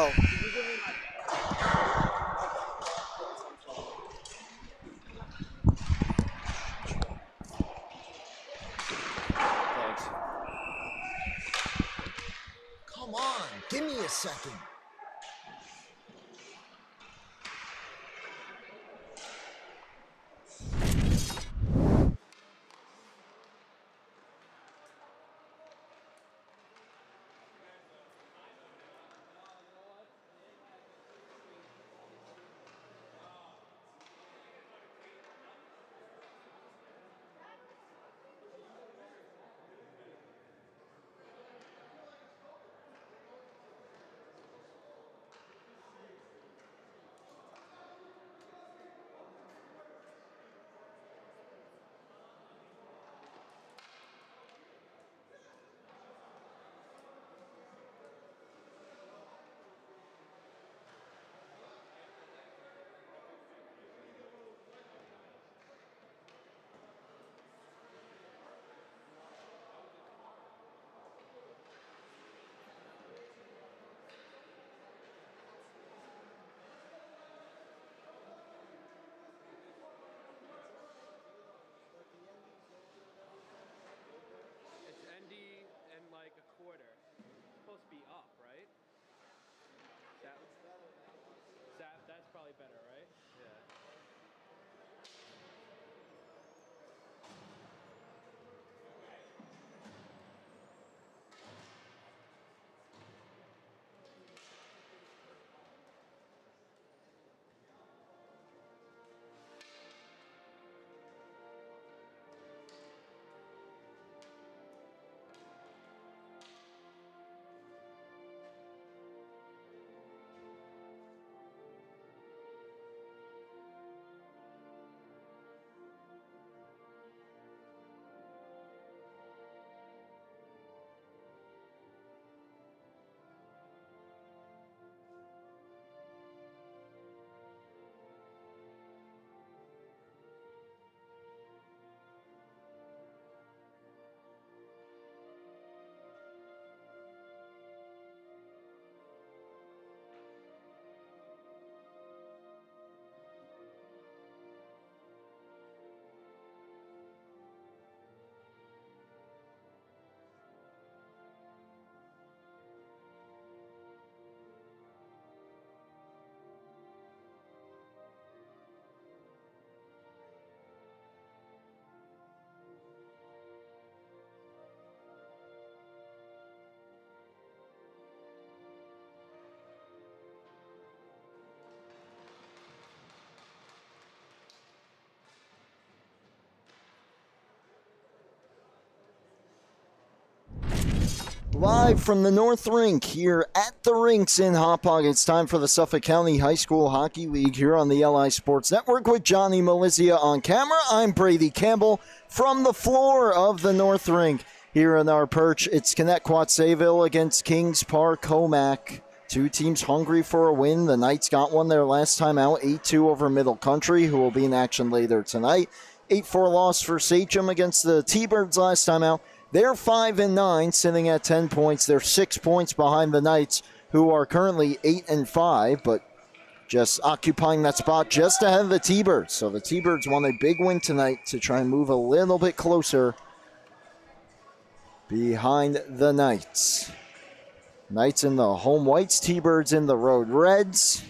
Oh. Thanks. Come on, give me a second. It's ND and like a quarter. It's supposed to be up, right? That's probably better, right? Yeah. Live from the North Rink here at the rinks in Hauppauge. It's time for the Suffolk County High School Hockey League here on the LI Sports Network with Johnny Malizia on camera. I'm Brady Campbell from the floor of the North Rink. Here in our perch, it's Connetquot Sayville against Kings Park Commack. Two teams hungry for a win. The Knights got one their last time out, 8-2 over Middle Country, who will be in action later tonight. 8-4 loss for Sachem against the T-Birds last time out. They're 5-9, sitting at 10 points. They're 6 points behind the Knights, who are currently 8-5, but just occupying that spot just ahead of the T-Birds. So the T-Birds want a big win tonight to try and move a little bit closer behind the Knights. Knights in the home whites, T-Birds in the road reds.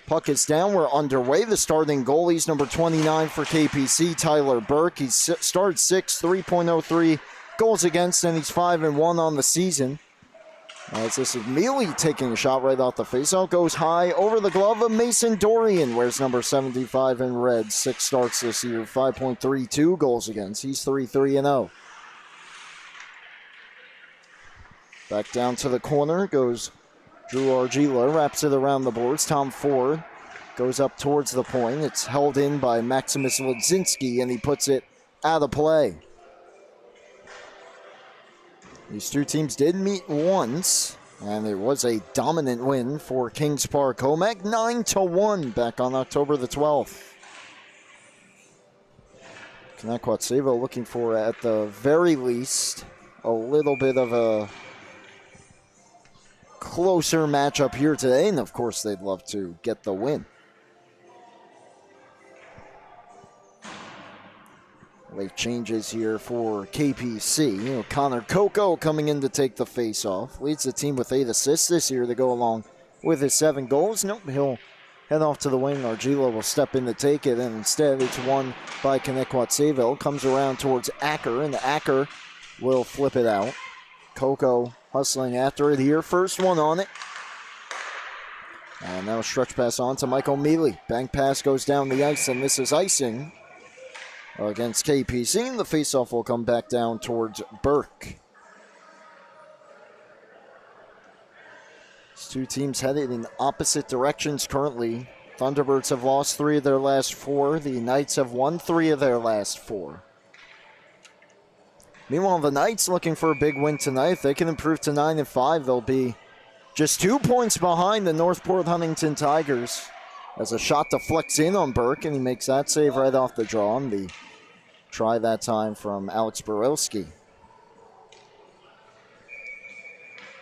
Puck is down. We're underway. The starting goalie's number 29 for KPC, Tyler Burke. He's started 6, 3.03 goals against, and he's 5-1 on the season. As this is Mealy taking a shot right off the faceout. Goes high over the glove of Mason Dorian. Wears number 75 in red. 6 starts this year, 5.32 goals against. He's 3-3-0. Back down to the corner goes Drew Argila, wraps it around the boards. Tom Ford goes up towards the point. It's held in by Maximus Ledzinski, and he puts it out of play. These two teams did meet once, and it was a dominant win for Kings Park Commack, 9-1 back on October the 12th. Connetquot Sayville looking for, at the very least, a little bit of a closer matchup here today, and of course they'd love to get the win. Late changes here for KPC. Connetquot coming in to take the face-off. Leads the team with 8 assists this year to go along with his 7 goals. Nope, he'll head off to the wing. Argila will step in to take it, and instead it's won by Connetquot Sayville. Comes around towards Acker, and Acker will flip it out. Coco hustling after it here. First one on it. And now a stretch pass on to Michael Mealy. Bank pass goes down the ice, and this is icing against KPC. And the faceoff will come back down towards Burke. These two teams headed in opposite directions currently. Thunderbirds have lost 3 of their last 4. The Knights have won 3 of their last 4. Meanwhile, the Knights looking for a big win tonight. If they can improve to 9-5, they'll be just 2 points behind the Northport Huntington Tigers. As a shot deflects in on Burke, and he makes that save right off the draw. And the try that time from Alex Borowski.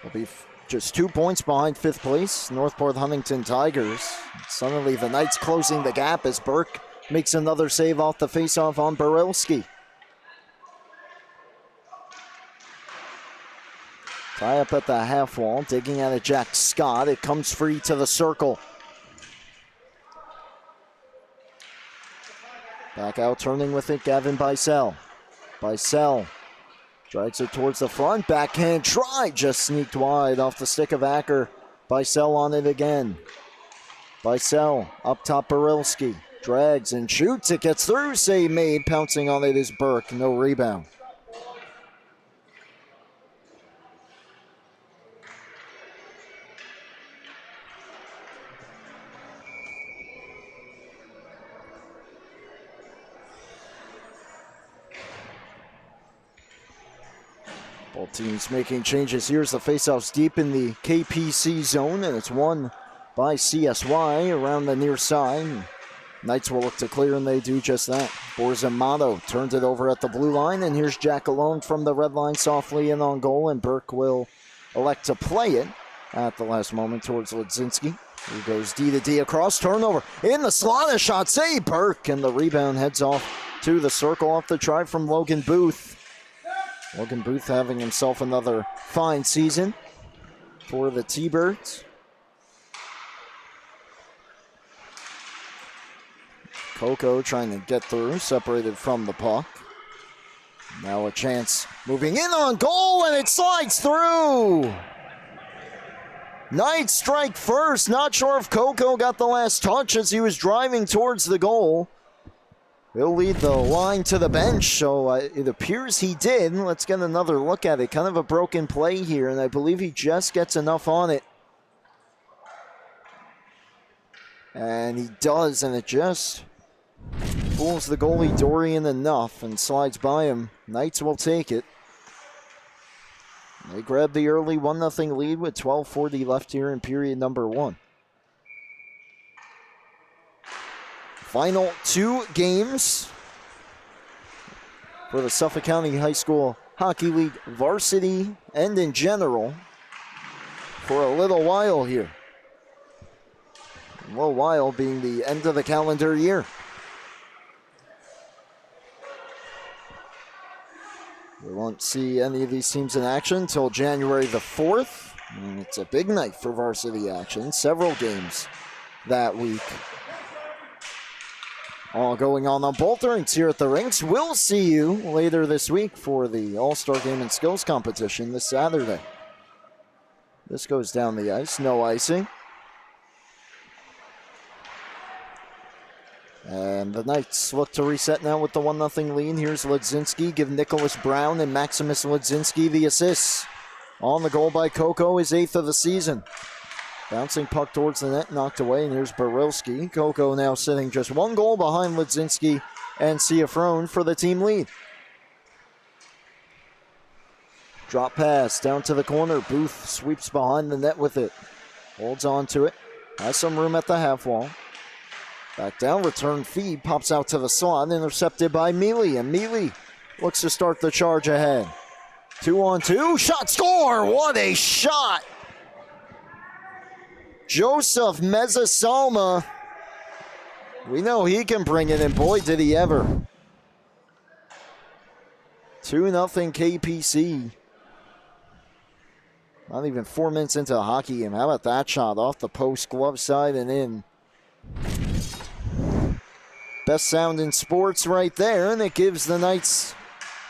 Will be just 2 points behind 5th place, Northport Huntington Tigers. Suddenly the Knights closing the gap as Burke makes another save off the faceoff on Borowski. Tie up at the half wall, digging at it Jack Scott. It comes free to the circle. Back out, turning with it, Gavin Bicel. Bicel drags it towards the front. Backhand try, just sneaked wide off the stick of Acker. Bicel on it again. Bicel up top, Borowski. Drags and shoots, it gets through. Save made, pouncing on it is Burke, no rebound. Both teams making changes. Here's the faceoffs deep in the KPC zone, and it's won by CSY around the near side. Knights will look to clear, and they do just that. Borzamato turns it over at the blue line, and here's Jack alone from the red line, softly in on goal, and Burke will elect to play it at the last moment towards Ledzinski. He goes D to D across, turnover in the slot, a shot save, Burke, and the rebound heads off to the circle off the try from Logan Booth. Logan Booth having himself another fine season for the T-Birds. Coco trying to get through, separated from the puck. Now a chance moving in on goal, and it slides through. Knights strike first. Not sure if Coco got the last touch as he was driving towards the goal. He'll lead the line to the bench, so it appears he did. Let's get another look at it. Kind of a broken play here, and I believe he just gets enough on it. And he does, and it just fools the goalie Dorian enough and slides by him. Knights will take it. They grab the early 1-0 lead with 12:40 left here in period number 1. Final 2 games for the Suffolk County High School Hockey League varsity and in general for a little while here. A little while being the end of the calendar year. We won't see any of these teams in action until January the 4th. And it's a big night for varsity action. Several games that week. All going on both rinks here at the rinks. We'll see you later this week for the All-Star Game and Skills Competition this Saturday. This goes down the ice, no icing. And the Knights look to reset now with the 1-0 lead. Here's Ledzinski, give Nicholas Brown and Maximus Ledzinski the assists. On the goal by Coco, his 8th of the season. Bouncing puck towards the net, knocked away, and here's Borowski. Coco now sitting just 1 goal behind Ledzinski and Ciafrone for the team lead. Drop pass down to the corner. Booth sweeps behind the net with it. Holds on to it. Has some room at the half wall. Back down, return feed, pops out to the slot, intercepted by Mealy, and Mealy looks to start the charge ahead. 2-on-2, shot, score! What a shot Joseph Mezzasalma. We know he can bring it, and boy, did he ever. 2-0 KPC. Not even 4 minutes into the hockey game. How about that shot off the post, glove side, and in. Best sound in sports right there, and it gives the Knights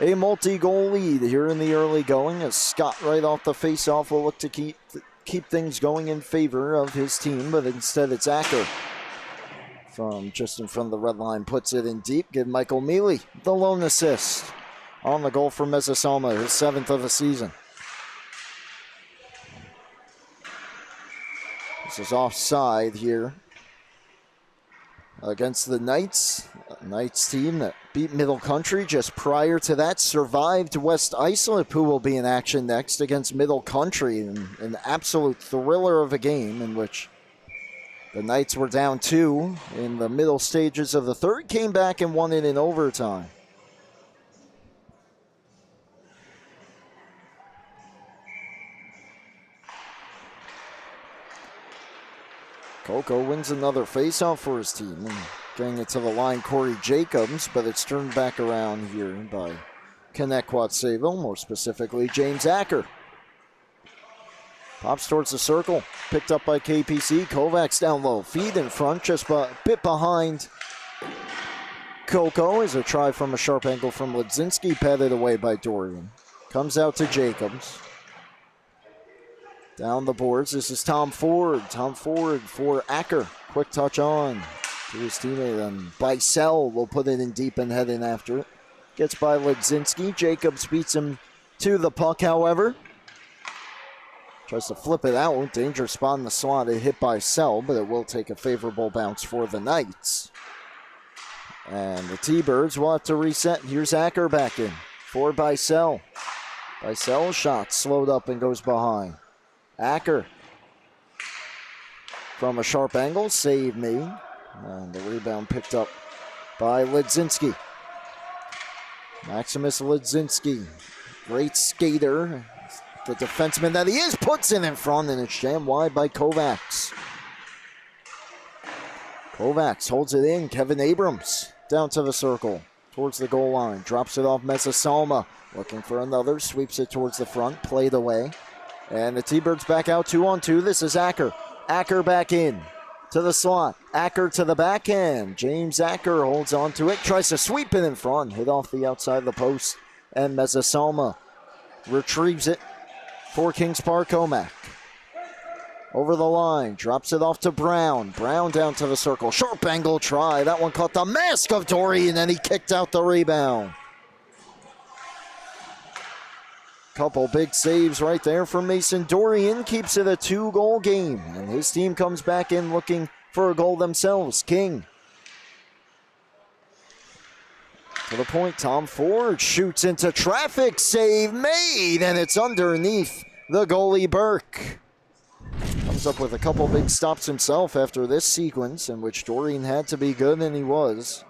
a multi-goal lead here in the early going, as Scott right off the face-off will look to keep things going in favor of his team, but instead it's Acker from just in front of the red line, puts it in deep. Give Michael Mealy the lone assist on the goal for Mezzasalma, his 7th of the season. This is offside here against the Knights. Knights team that beat Middle Country just prior to that, survived West Islip, who will be in action next against Middle Country in an absolute thriller of a game in which the Knights were down 2 in the middle stages of the third, came back and won it in overtime. Coco wins another faceoff for his team, and getting it to the line, Corey Jacobs, but it's turned back around here by Connetquot Sayville, more specifically James Acker. Pops towards the circle, picked up by KPC. Kovacs down low, feed in front, just a bit behind Coco, is a try from a sharp angle from Ledzinski, patted away by Dorian. Comes out to Jacobs. Down the boards, this is Tom Ford. Tom Ford for Acker. Quick touch on to his teammate, and Bicel will put it in deep and head in after it. Gets by Ledzinski. Jacobs beats him to the puck, however. Tries to flip it out. Dangerous spot in the slot. It hit Bicel, but it will take a favorable bounce for the Knights. And the T-Birds will have to reset. Here's Acker back in for Bicel. Bicel shot slowed up and goes behind. Acker from a sharp angle, save made, and the rebound picked up by Ledzinski. Maximus Ledzinski, great skater, the defenseman that he is, puts it in front, and it's jammed wide by Kovacs. Kovacs holds it in. Kevin Abrams down to the circle, towards the goal line, drops it off Mezzasalma, looking for another, sweeps it towards the front, played away. And the T-Birds back out 2-on-2. This is Acker. Acker back in to the slot. Acker to the backhand. James Acker holds on to it. Tries to sweep it in front. Hit off the outside of the post. And Mezzasalma retrieves it for Kings Park Commack. Over the line. Drops it off to Brown. Brown down to the circle. Sharp angle try. That one caught the mask of Dorian, and he kicked out the rebound. Couple big saves right there from Mason Dorian. Keeps it a 2-goal game. And his team comes back in looking for a goal themselves. King. To the point, Tom Ford shoots into traffic. Save made, and it's underneath the goalie Burke. Comes up with a couple big stops himself after this sequence in which Dorian had to be good, and he was.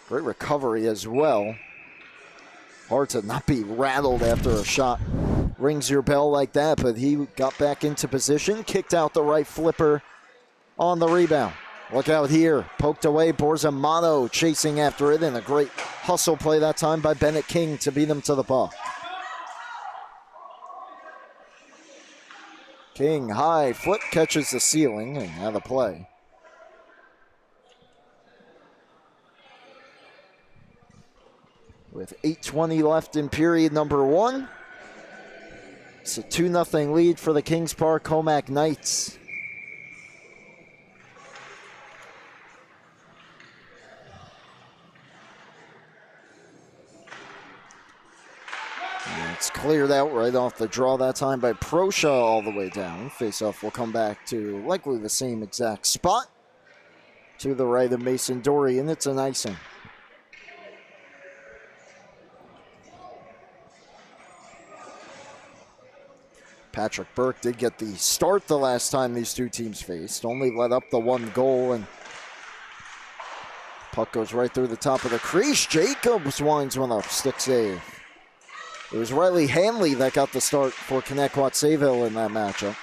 Great recovery as well. Hard to not be rattled after a shot rings your bell like that, but he got back into position, kicked out the right flipper on the rebound. Look out here, poked away, Borzamato chasing after it, and a great hustle play that time by Bennett King to beat him to the puck. King, high foot, catches the ceiling, and out of play. With 8:20 left in period number 1. It's a 2-0 lead for the Kings Park Commack Knights. And it's cleared out right off the draw that time by Prosha all the way down. Faceoff will come back to likely the same exact spot. To the right of Mason Dorian, it's an icing. Patrick Burke did get the start the last time these two teams faced. Only let up the 1 goal, and puck goes right through the top of the crease. Jacobs winds one up, stick save. It was Riley Hanley that got the start for Connetquot Sayville in that matchup.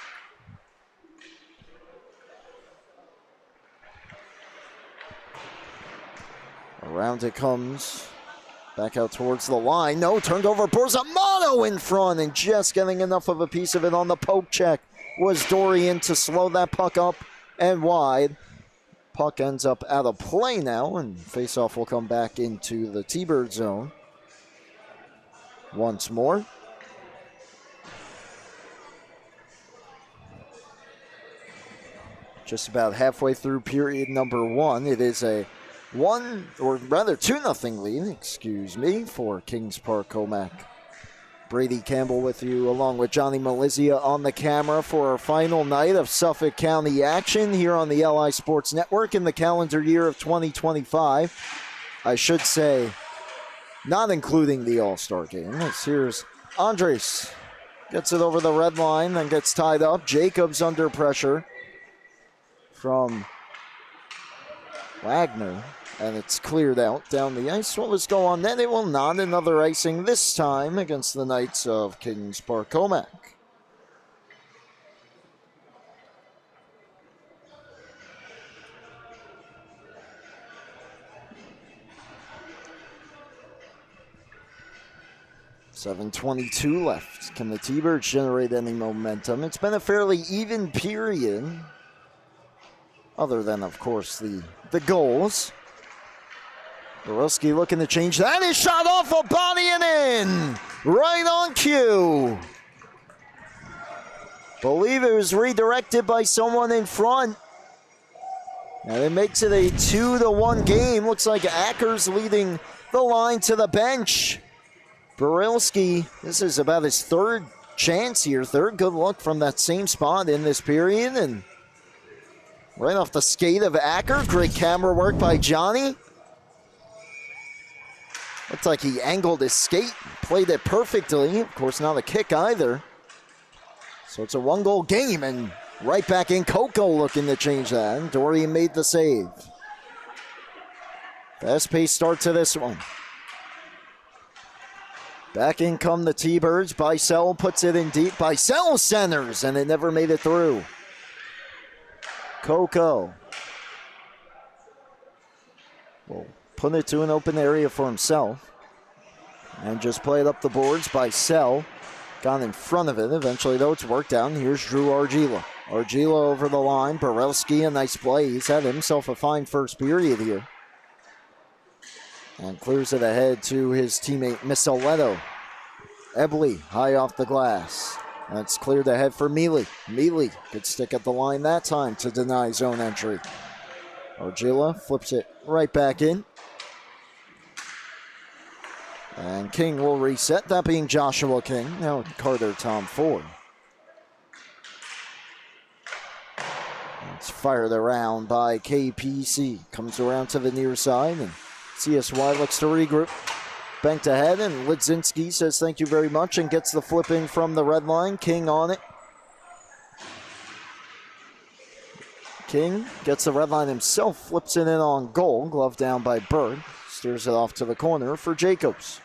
Around it comes. Back out towards the line. No, turned over. Borzamato in front and just getting enough of a piece of it on the poke check was Dorian to slow that puck up and wide. Puck ends up out of play now, and faceoff will come back into the T-Bird zone once more. Just about halfway through period number one. It is a 2-0 lead, for Kings Park Commack. Brady Campbell with you along with Johnny Malizia on the camera for our final night of Suffolk County action here on the LI Sports Network in the calendar year of 2025. I should say, not including the All-Star game. Here's Andres. Gets it over the red line, then gets tied up. Jacobs under pressure from Wagner. And it's cleared out down the ice. What was going on then? It will not. Another icing this time against the Knights of Kings Park Commack. .7:22 left. Can the T-Birds generate any momentum? It's been a fairly even period. Other than, of course, the goals. Borowski looking to change that. Is shot off a body and in. Right on cue. Believe it was redirected by someone in front. And it makes it a 2-1 game. Looks like Acker's leading the line to the bench. Borowski, this is about his third chance here. Third good look from that same spot in this period. And right off the skate of Acker. Great camera work by Johnny. Looked like he angled his skate, played it perfectly. Of course, not a kick either. So it's a one-goal game, and right back in. Coco looking to change that. And Dorian made the save. Fast-paced start to this one. Back in come the T-Birds. Bicel puts it in deep. Bicel centers, and it never made it through. Coco. Well, put it to an open area for himself. And just play it up the boards. Bicel got in front of it. Eventually, though, it's worked out. And here's Drew Argila. Argila over the line. Borowski, a nice play. He's had himself a fine first period here. And clears it ahead to his teammate, Misoletto. Ebley, high off the glass. And it's cleared ahead for Mealy. Mealy, good stick at the line that time to deny zone entry. Argila flips it right back in. And King will reset, that being Joshua King. Now Carter Tom Ford. It's fired around by KPC. Comes around to the near side, and CSY looks to regroup. Banked ahead, and Lidzinski says thank you very much and gets the flip in from the red line. King on it. King gets the red line himself, flips it in on goal. Glove down by Bird. Steers it off to the corner for Jacobs.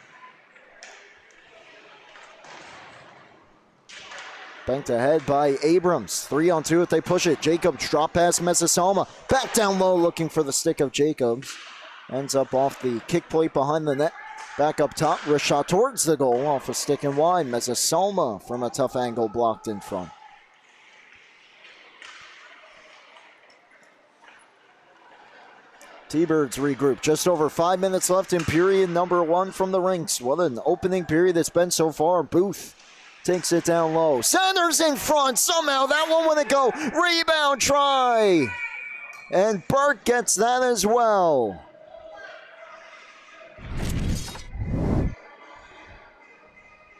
Banked ahead by Abrams. 3-on-2 if they push it. Jacobs drop past Mezzasalma. Back down low looking for the stick of Jacobs. Ends up off the kick plate behind the net. Back up top. Wrist shot towards the goal off a stick and wide. Mezzasalma from a tough angle blocked in front. T-Birds regroup. Just over 5 minutes left in period number one from the rinks. What an opening period it's been so far. Booth takes it down low. Centers in front. Somehow that one wouldn't go. Rebound try. And Burke gets that as well.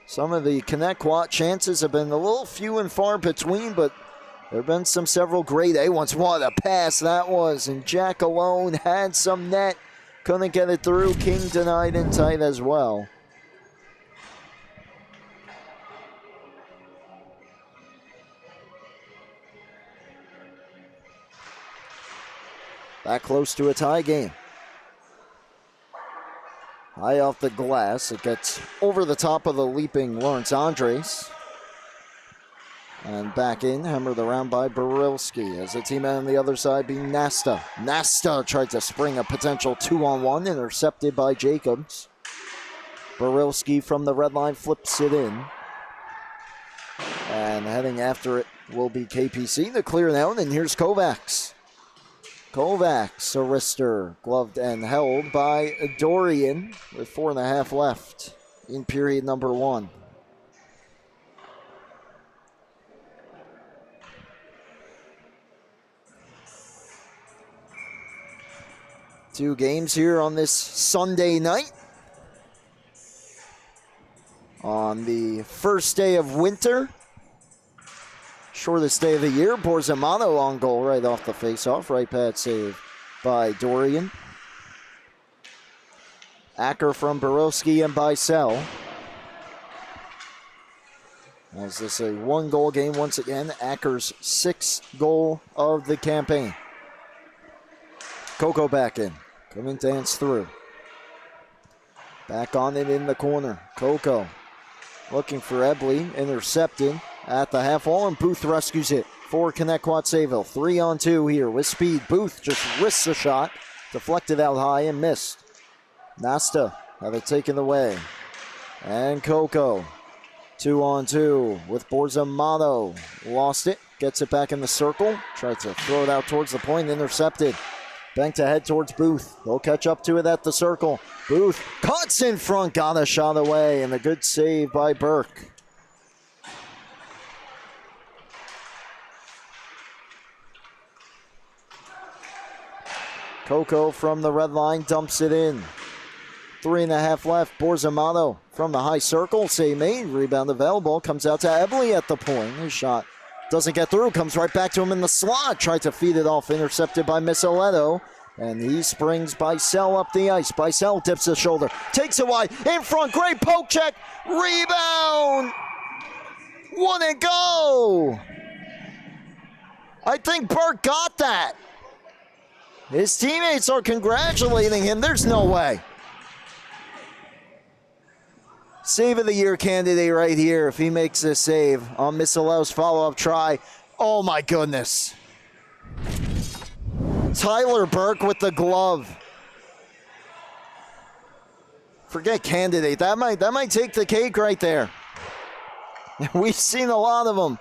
Some of the Connetquot chances have been a little few and far between, but there have been several great A ones. What a pass that was. And Jack alone had some net. Couldn't get it through. King denied in tight as well. Back close to a tie game. High off the glass. It gets over the top of the leaping Lawrence Andres. And back in, hammered around by Barilski as the teammate on the other side being Nasta. Nasta tried to spring a potential 2-on-1, intercepted by Jacobs. Barilski from the red line flips it in. And heading after it will be KPC. The clear now, and here's Kovacs. Kovacs, a wrister, gloved and held by Dorian with 4.5 left in period number 1. Two games here on this Sunday night. On the first day of winter. Shortest day of the year. Borzamato on goal right off the faceoff. Right pad save by Dorian. Acker from Borowski and Bicel. As this is a 1-goal game once again. Acker's 6th goal of the campaign. Coco back in. Coming dance through. Back on it in the corner. Coco looking for Ebley. Intercepted at the half wall, and Booth rescues it for Connetquot Sayville. 3-on-2 here with speed. Booth just risks a shot. Deflected out high and missed. Nasta have it taken away. And Coco. 2-on-2 with Borzamato. Lost it. Gets it back in the circle. Tried to throw it out towards the point. Intercepted. Banked ahead towards Booth. They'll catch up to it at the circle. Booth cuts in front. Got a shot away. And a good save by Burke. Coco from the red line dumps it in. 3.5 left. Borzamato from the high circle. Save made. Rebound available. Comes out to Ebley at the point. His shot doesn't get through. Comes right back to him in the slot. Tried to feed it off. Intercepted by Misoletto. And he springs Bicel up the ice. Bicel dips the shoulder. Takes it wide. In front. Great poke check. Rebound. Wouldn't go. I think Burke got that. His teammates are congratulating him. There's no way. Save of the year candidate right here if he makes this save on Misoletto's follow-up try. Oh my goodness. Tyler Burke with the glove. Forget candidate. That might take the cake right there. We've seen a lot of them.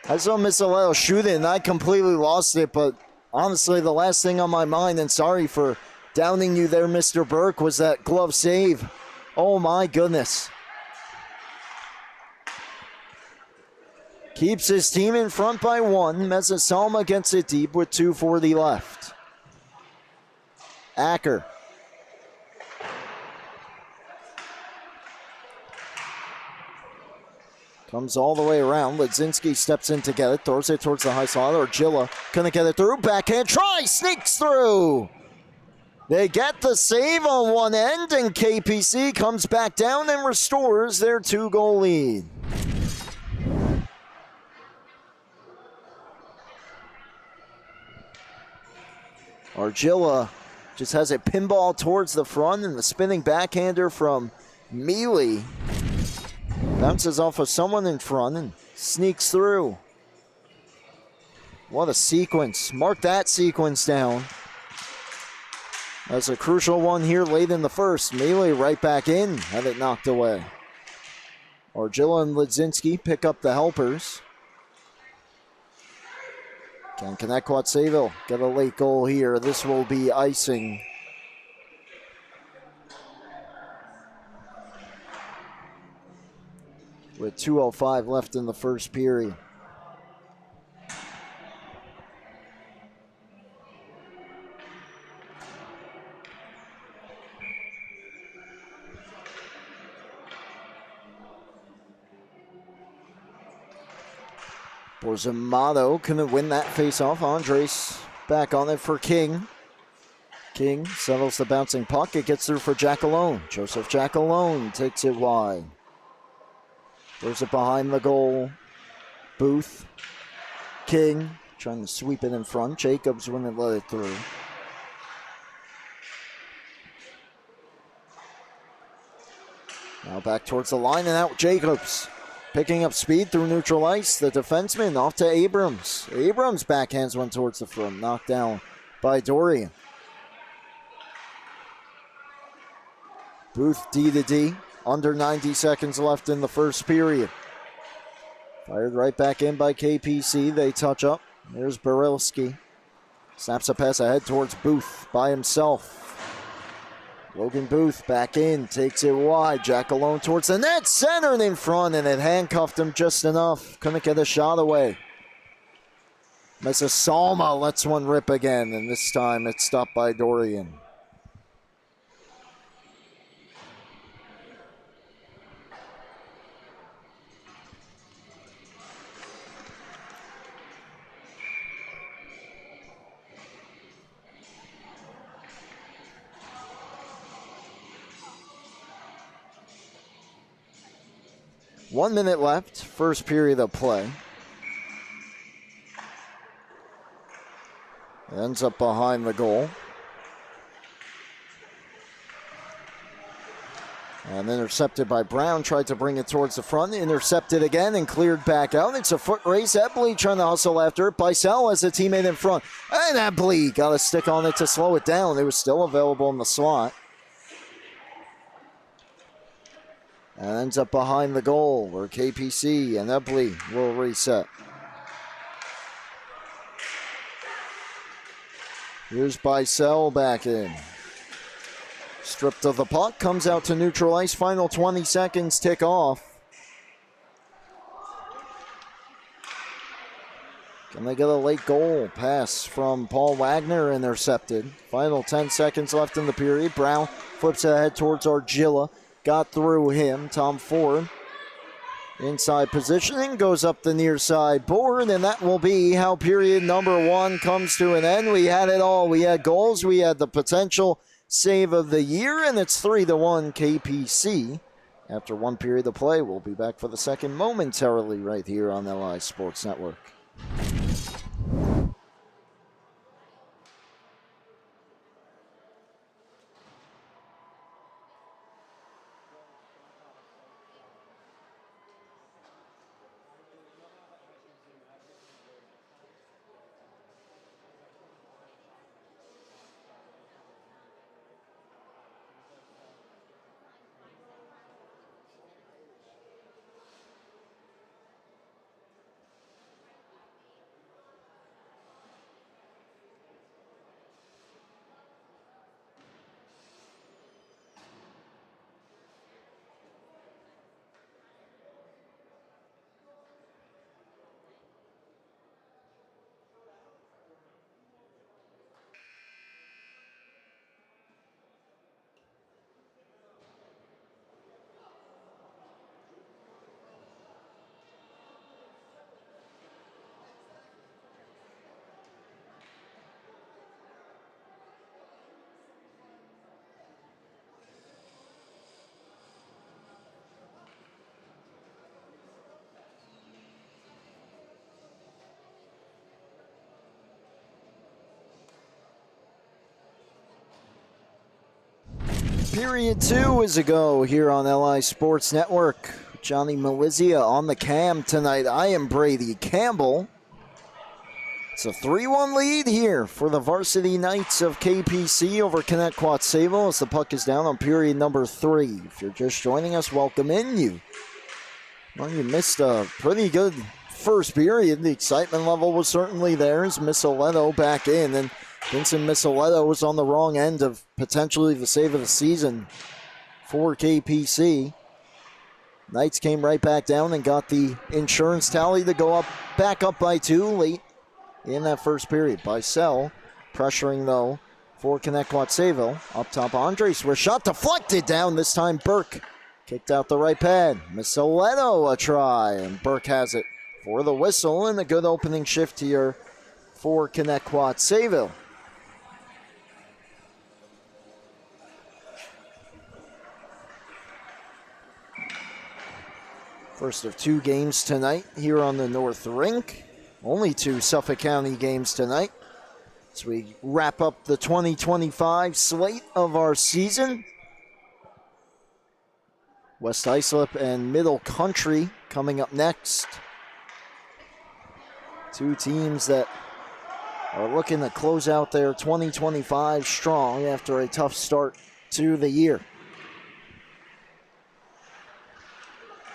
I saw Misoletto shoot it and I completely lost it, but honestly, the last thing on my mind, and sorry for downing you there, Mr. Burke, was that glove save. Oh my goodness. Keeps his team in front by 1. Mezzasalma gets it deep with 2:40 left. Acker. Comes all the way around. Ledzinski steps in to get it. Throws it towards the high slot. Argilla couldn't get it through. Backhand try. Sneaks through. They get the save on one end, and KPC comes back down and restores their 2-goal lead. Argilla just has it pinball towards the front, and the spinning backhander from Mealy bounces off of someone in front and sneaks through. What a sequence. Mark that sequence down. That's a crucial one here late in the first. Mealy right back in, had it knocked away. Argilla and Ledzinski pick up the helpers. Can Connetquot Sayville get a late goal here? This will be icing. With 2:05 left in the first period. Borzamato couldn't win that faceoff. Andres back on it for King. King settles the bouncing puck. It gets through for Jackalone. Joseph Jackalone takes it wide. Throws it behind the goal. Booth. King trying to sweep it in front. Jacobs wouldn't let it through. Now back towards the line and out Jacobs. Picking up speed through neutral ice. The defenseman off to Abrams. Abrams backhands one towards the front. Knocked down by Dorian. Booth D to D. Under 90 seconds left in the first period. Fired right back in by KPC. They touch up. There's Barilski. Snaps a pass ahead towards Booth by himself. Logan Booth back in, takes it wide. Jack alone towards the net, centered in front, and it handcuffed him just enough. Couldn't get a shot away. Mississauga lets one rip again, and this time it's stopped by Dorian. One minute left, first period of play. Ends up behind the goal. And intercepted by Brown, tried to bring it towards the front, intercepted again and cleared back out. It's a foot race. Ebley trying to hustle after it. Bicel has a teammate in front. And Ebley got a stick on it to slow it down. It was still available in the slot. And ends up behind the goal where KPC and Ebley will reset. Here's Bicel back in. Stripped of the puck, comes out to neutral ice. Final 20 seconds tick off. Can they get a late goal? Pass from Paul Wagner intercepted. Final 10 seconds left in the period. Brown flips it ahead towards Argilla. Got through him. Tom Ford. Inside positioning, goes up the near side board, and that will be how period number one comes to an end. We had it all. We had goals. We had the potential save of the year, and it's 3-1 KPC. After one period of play, we'll be back for the second momentarily right here on LI Sports Network. Period two is a go here on LI Sports Network. Johnny Malizia on the cam tonight. I am Brady Campbell. It's a 3-1 lead here for the Varsity Knights of KPC over Connetquot Sayville as the puck is down on period number 3. If you're just joining us, welcome in. You missed a pretty good first period. The excitement level was certainly there as Missoleto back in, and Vincent Missoleto was on the wrong end of potentially the save of the season for KPC. Knights came right back down and got the insurance tally to go back up by 2 late in that first period. Bicel pressuring though for Connetquot Sayville. Up top Andres, where shot deflected down. This time Burke kicked out the right pad. Missoleto a try, and Burke has it for the whistle, and a good opening shift here for Connetquot Sayville. First of 2 games tonight here on the North Rink. Only 2 Suffolk County games tonight as we wrap up the 2025 slate of our season. West Islip and Middle Country coming up next. 2 teams that are looking to close out their 2025 strong after a tough start to the year.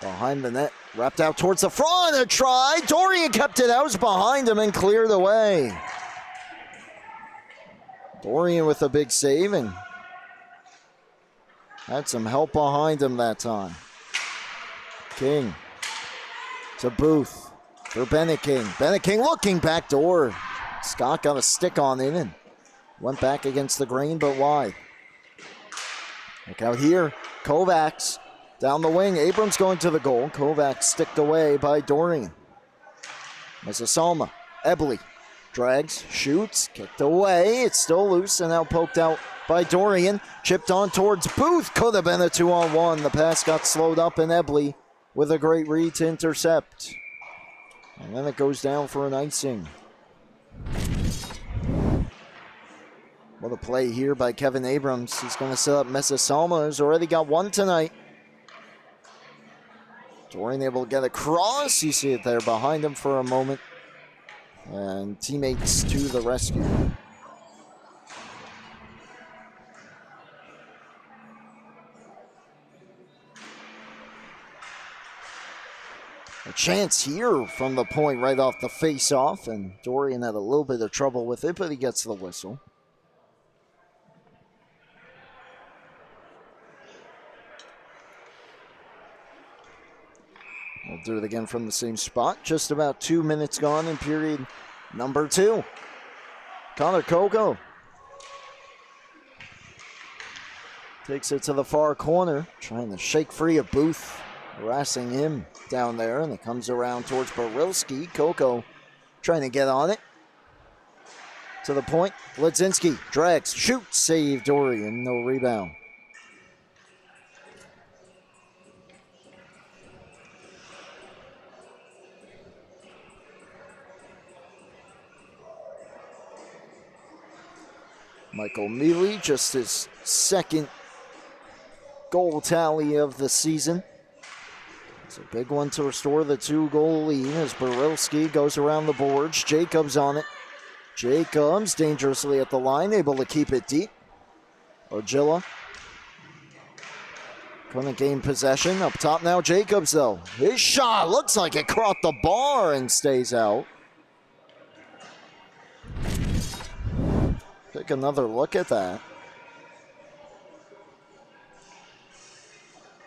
Behind the net, wrapped out towards the front, a try. Dorian kept it out, was behind him and cleared away. Dorian with a big save and had some help behind him that time. King to Booth for Bennett King. Bennett King looking back door. Scott got a stick on it and went back against the grain, but wide. Look out here. Kovacs down the wing. Abrams going to the goal. Kovacs sticked away by Dorian. Messasalma. Ebley drags, shoots, kicked away. It's still loose and now poked out by Dorian. Chipped on towards Booth. Could have been a 2-on-1. The pass got slowed up and Ebley with a great read to intercept. And then it goes down for an icing. What a play here by Kevin Abrams. He's going to set up Messasalma, who's already got 1 tonight. Dorian able to get across. You see it there behind him for a moment. And teammates to the rescue. A chance here from the point right off the face-off, and Dorian had a little bit of trouble with it, but he gets the whistle. We'll do it again from the same spot. Just about 2 minutes gone in period number 2. Connetquot takes it to the far corner, trying to shake free of Booth, harassing him down there, and it comes around towards Barilski. Coco trying to get on it. To the point, Ledzinski drags, shoots, save Dorian, no rebound. Michael Mealy, just his 2nd goal tally of the season. It's a big one to restore the 2-goal lead as Barilski goes around the boards. Jacobs on it. Jacobs dangerously at the line, able to keep it deep. Ojila couldn't gain possession. Up top now, Jacobs though. His shot looks like it caught the bar and stays out. Take another look at that.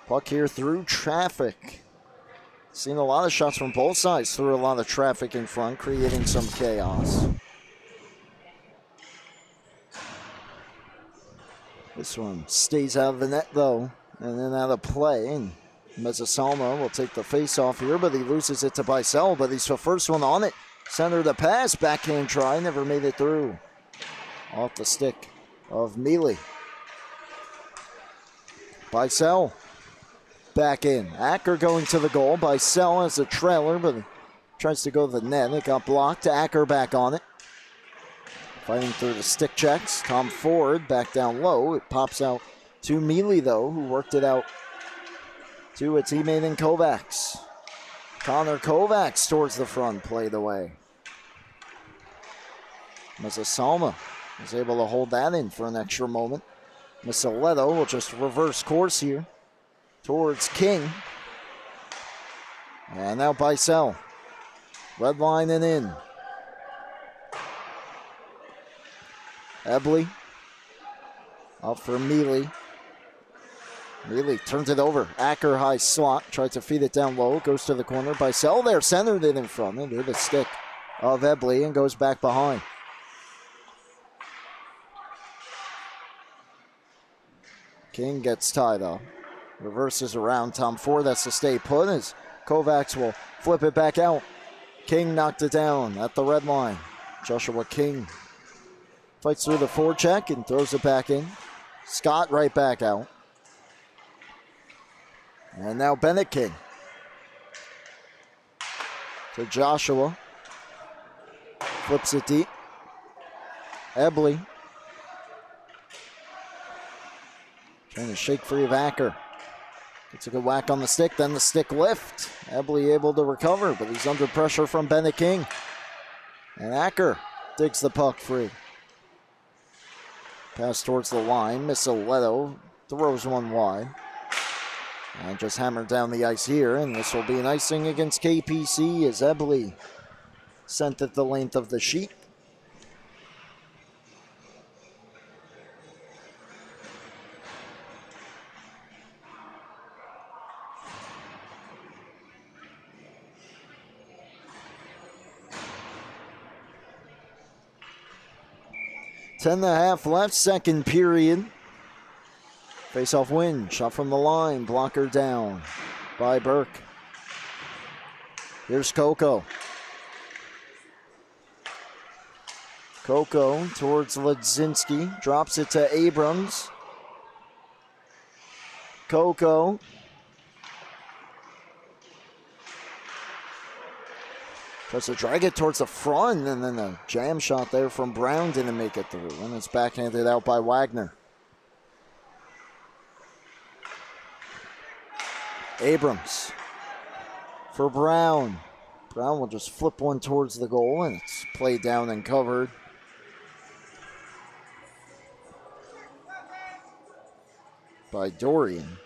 Puck here through traffic. Seen a lot of shots from both sides through a lot of traffic in front, creating some chaos. This one stays out of the net though, and then out of play. And Messasalma will take the face-off here, but he loses it to Bicel, but he's the first one on it. Center the pass, backhand try, never made it through. Off the stick of Mealy. Bicel back in. Acker going to the goal. Bicel has a trailer, but he tries to go to the net. It got blocked. Acker back on it. Fighting through the stick checks. Tom Ford back down low. It pops out to Mealy, though, who worked it out to a teammate in Kovacs. Connor Kovacs towards the front, played away. Messasalma is able to hold that in for an extra moment. Missoleto will just reverse course here towards King. And now Bicel. Red line and in. Ebley up for Mealy. Mealy turns it over. Acker high slot. Tries to feed it down low. Goes to the corner. Bicel there. Centered it in front. Into the stick of Ebley and goes back behind. King gets tied up. Reverses around Tom Ford. That's to stay put as Kovacs will flip it back out. King knocked it down at the red line. Joshua King fights through the forecheck and throws it back in. Scott right back out. And now Bennett King. To Joshua. Flips it deep. Ebley. Trying to shake free of Acker. Gets a good whack on the stick, then the stick lift. Ebley able to recover, but he's under pressure from Bennett King. And Acker digs the puck free. Pass towards the line. Missiletto throws one wide. And just hammered down the ice here, and this will be an icing against KPC as Ebley sent it the length of the sheet. Ten and a half left, second period. Face-off win, shot from the line, blocker down by Burke. Here's Coco. Coco towards Ledzinski, drops it to Abrams. Coco. Tries to drag it towards the front, and then a jam shot there from Brown didn't make it through, and it's backhanded out by Wagner. Abrams for Brown. Brown will just flip one towards the goal, and it's played down and covered. By Dorian.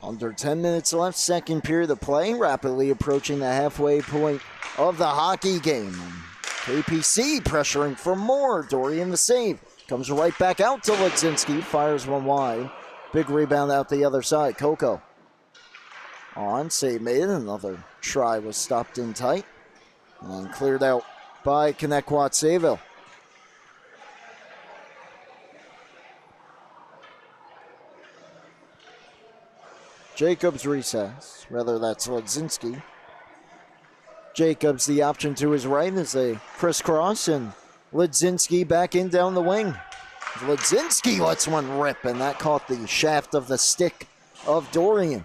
Under 10 minutes left, second period of play, rapidly approaching the halfway point of the hockey game. KPC pressuring for more. Dorian the save. Comes right back out to Ledzinski, fires one wide. Big rebound out the other side. Coco on, save made. Another try was stopped in tight and cleared out by Connetquot Sayville. Jacobs recess, rather that's Ledzinski. Jacobs the option to his right as they crisscross, and Ledzinski back in down the wing. Ledzinski lets one rip, and that caught the shaft of the stick of Dorian.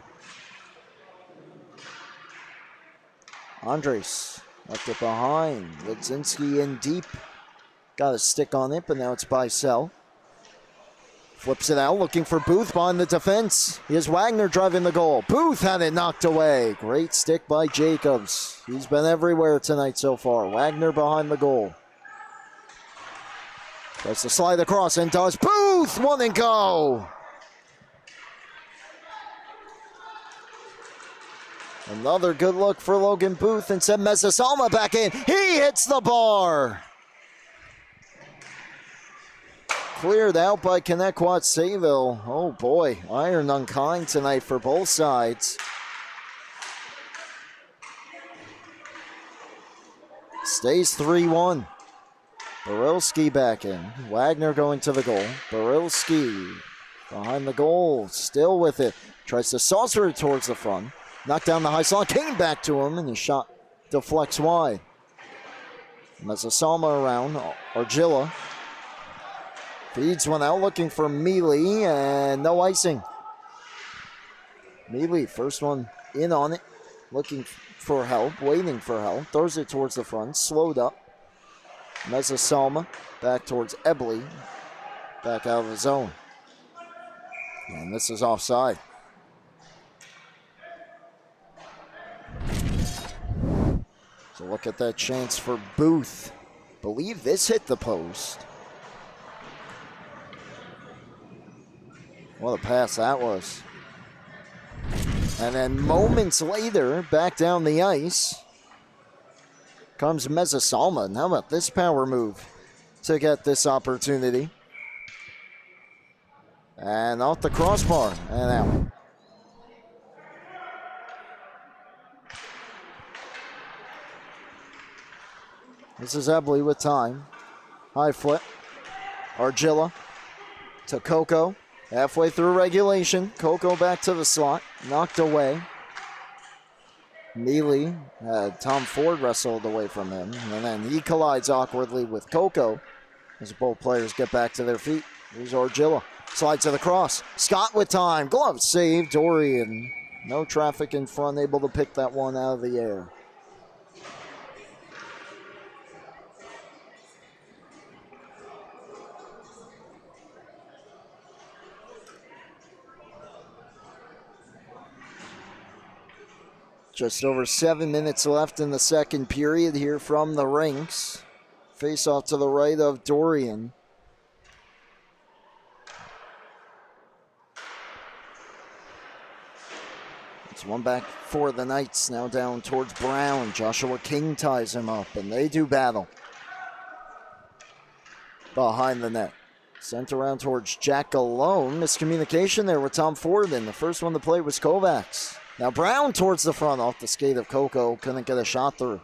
Andres left it behind. Ledzinski in deep. Got a stick on it, but now it's by Sell. Flips it out, looking for Booth behind the defense. Here's Wagner driving the goal. Booth had it knocked away. Great stick by Jacobs. He's been everywhere tonight so far. Wagner behind the goal. Tries to slide across and does. Booth, one and go. Another good look for Logan Booth, and send Mezzasalma back in. He hits the bar. Cleared out by Connetquot Sayville. Oh boy, iron unkind tonight for both sides. Stays 3-1. Barilski back in. Wagner going to the goal. Barilski behind the goal, still with it. Tries to saucer it towards the front. Knocked down the high slot, came back to him, and his shot deflects wide. Mezzasalma around, Argilla. Feeds one out, looking for Mealy, and no icing. Mealy, first one in on it, looking for help, waiting for help. Throws it towards the front, slowed up. Mezzasalma back towards Ebley, back out of the zone. And this is offside. So look at that chance for Booth. Believe this hit the post. What a pass that was. And then moments later, back down the ice, comes Mezzasalma. And how about this power move to get this opportunity? And off the crossbar and out. This is Ebley with time. High flip. Argilla to Coco. Halfway through regulation. Coco back to the slot. Knocked away. Mealy had Tom Ford wrestled away from him. And then he collides awkwardly with Coco. as both players get back to their feet. Here's Argilla. Slides to the cross. Scott with time. Glove save. Dorian. No traffic in front. Able to pick that one out of the air. Just over 7 minutes left in the second period here from the rinks. Face off to the right of Dorian. It's one back for the Knights, now down towards Brown. Joshua King ties him up, and they do battle. Behind the net. Sent around towards Jack alone. Miscommunication there with Tom Forden. The first one to play was Kovacs. Now Brown towards the front off the skate of Coco. Couldn't get a shot through.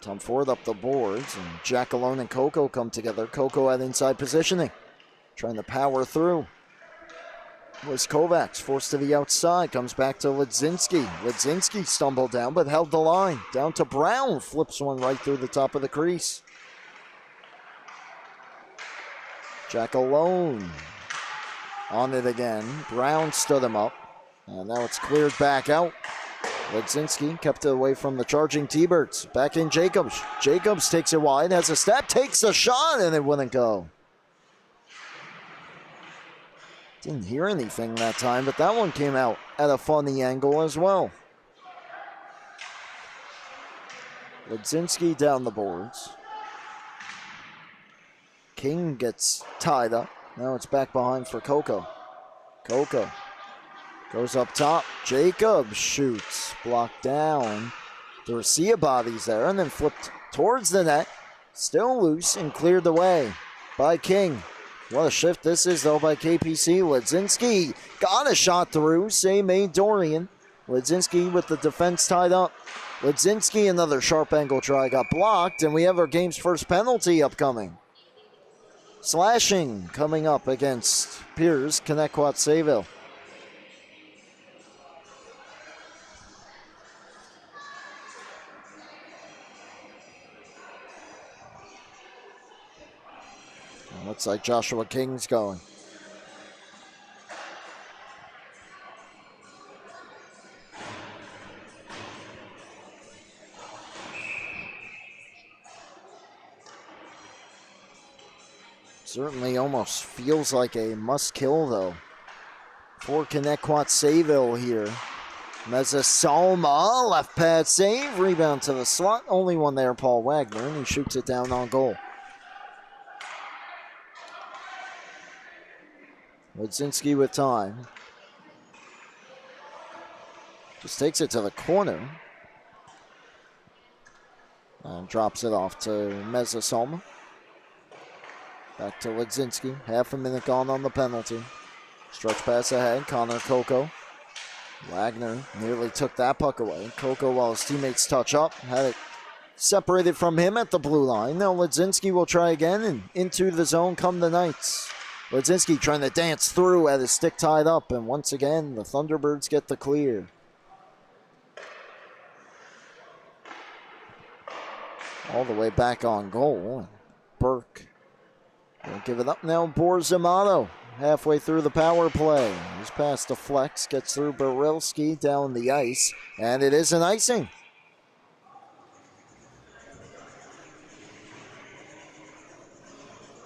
Tom Ford up the boards, and Jack alone and Coco come together. Coco at inside positioning. Trying to power through. Was Kovacs forced to the outside. Comes back to Ledzinski. Ledzinski stumbled down but held the line. Down to Brown. Flips one right through the top of the crease. Jack alone. On it again. Brown stood him up. And now it's cleared back out. Ledzinski kept it away from the charging T-Birds. Back in Jacobs. Jacobs takes it wide. Has a step. Takes a shot. And it wouldn't go. Didn't hear anything that time. But that one came out at a funny angle as well. Ledzinski down the boards. King gets tied up. Now it's back behind for Coco. Coco goes up top. Jacobs shoots. Blocked down. The Garcia body's there and then flipped towards the net. Still loose and cleared away by King. What a shift this is though by KPC. Ledzinski got a shot through. Save made Dorian. Ledzinski with the defense tied up. Ledzinski another sharp angle try got blocked, and we have our game's first penalty upcoming. Slashing coming up against Piers, Connetquot, Sayville. Looks like Joshua King's going. Certainly almost feels like a must-kill, though. For Connetquot Sayville here. Mezzasalma, left pad save. Rebound to the slot. Only one there, Paul Wagner, and he shoots it down on goal. Ledzinski with time. Just takes it to the corner. And drops it off to Mezzasalma. Back to Ledzinski. Half a minute gone on the penalty. Stretch pass ahead. Connor Coco. Wagner nearly took that puck away. Coco, while his teammates touch up, had it separated from him at the blue line. Now Ledzinski will try again, and into the zone come the Knights. Ledzinski trying to dance through, at his stick tied up, and once again the Thunderbirds get the clear. All the way back on goal. Burke will give it up now. Borzamato halfway through the power play. He's past the flex, gets through Barilski down the ice, and it is an icing.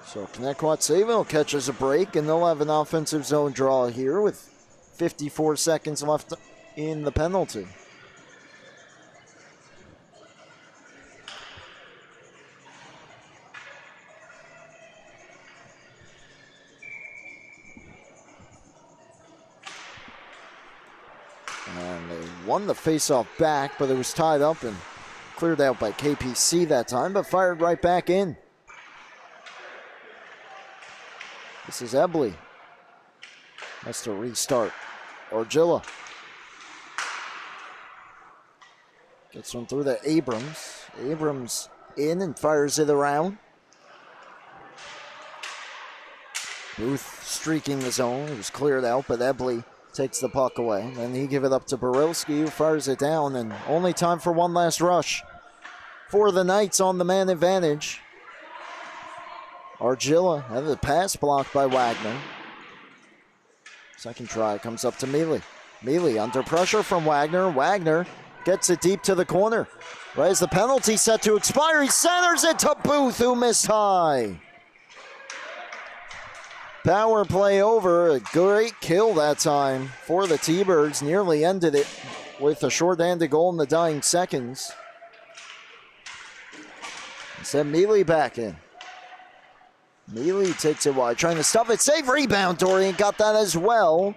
So Connetquot Sayville catches a break, and they'll have an offensive zone draw here with 54 seconds left in the penalty. And they won the faceoff back, but it was tied up and cleared out by KPC that time, but fired right back in. This is Ebley. Has to restart. Argilla. Gets one through to Abrams. Abrams in and fires it around. Booth streaking the zone. It was cleared out, but Ebley takes the puck away. Then he give it up to Barilski, who fires it down, and only time for one last rush for the Knights on the man advantage. Argilla had the pass blocked by Wagner. Second try comes up to Mealy. Mealy under pressure from Wagner. Wagner gets it deep to the corner. Right as the penalty set to expire, he centers it to Booth, who missed high. Power play over. A great kill that time for the T-Birds. Nearly ended it with a short-handed goal in the dying seconds. Send Mealy back in. Mealy takes it wide, trying to stop it. Save rebound. Dorian got that as well.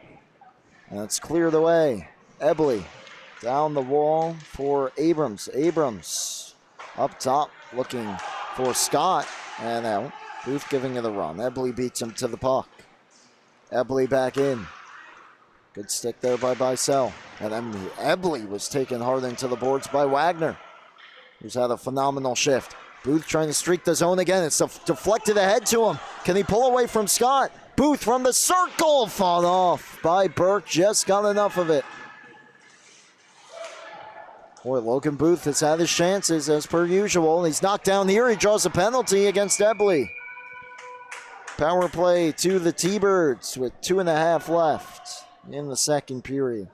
And it's cleared away. Ebley down the wall for Abrams. Abrams up top looking for Scott. And out. Booth giving it a run. Ebley beats him to the puck. Ebley back in. Good stick there by Bicel. And then Ebley was taken hard into the boards by Wagner, who's had a phenomenal shift. Booth trying to streak the zone again. It's deflected ahead to him. Can he pull away from Scott? Booth from the circle. Fought off by Burke. Just got enough of it. Boy, Logan Booth has had his chances as per usual. He's knocked down here. He draws a penalty against Ebley. Power play to the T-Birds with 2.5 left in the second period.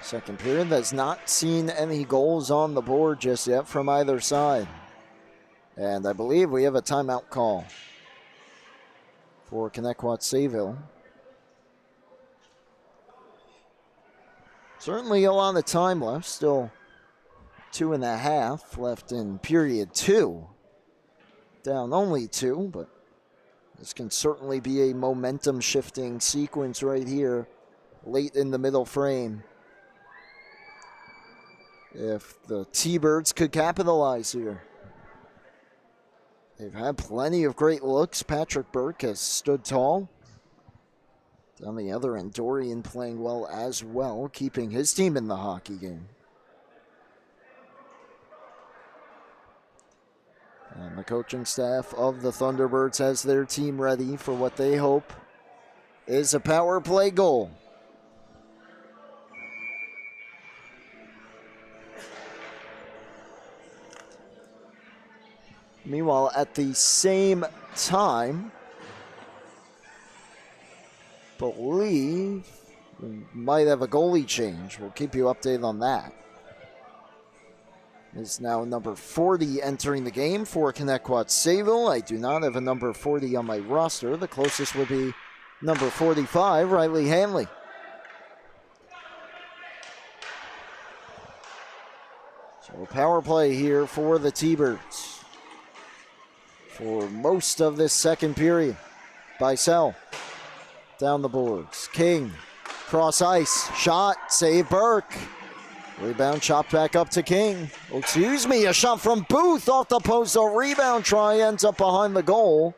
Second period has not seen any goals on the board just yet from either side. And I believe we have a timeout call for Connetquot Sayville. Certainly a lot of time left. Still 2.5 left in period 2. Down only 2, but this can certainly be a momentum shifting sequence right here late in the middle frame. If the T-Birds could capitalize here. They've had plenty of great looks. Patrick Burke has stood tall. On the other end, Dorian playing well as well, keeping his team in the hockey game. And the coaching staff of the Thunderbirds has their team ready for what they hope is a power play goal. Meanwhile, at the same time, believe we might have a goalie change. We'll keep you updated on that. Is now number 40 entering the game for Connetquot Sayville. I do not have a number 40 on my roster. The closest would be number 45, Riley Hanley. So power play here for the T-Birds for most of this second period. Bicel down the boards. King, cross ice, shot, save Burke. Rebound chopped back up to King. Oh, excuse me, a shot from Booth off the post. A rebound try ends up behind the goal.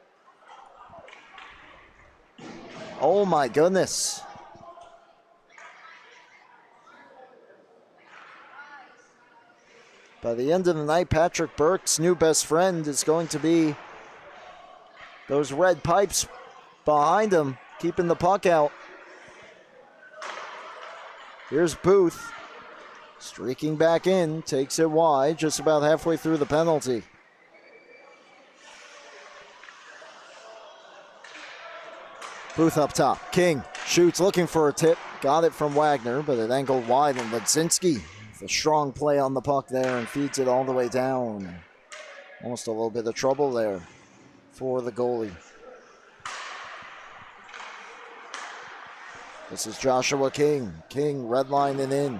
Oh my goodness. By the end of the night, Patrick Burke's new best friend is going to be those red pipes behind him, keeping the puck out. Here's Booth, streaking back in, takes it wide, just about halfway through the penalty. Booth up top, King shoots, looking for a tip, got it from Wagner, but it angled wide, and Ledzinski with a strong play on the puck there and feeds it all the way down. Almost a little bit of trouble there for the goalie. This is Joshua King. King redlining in.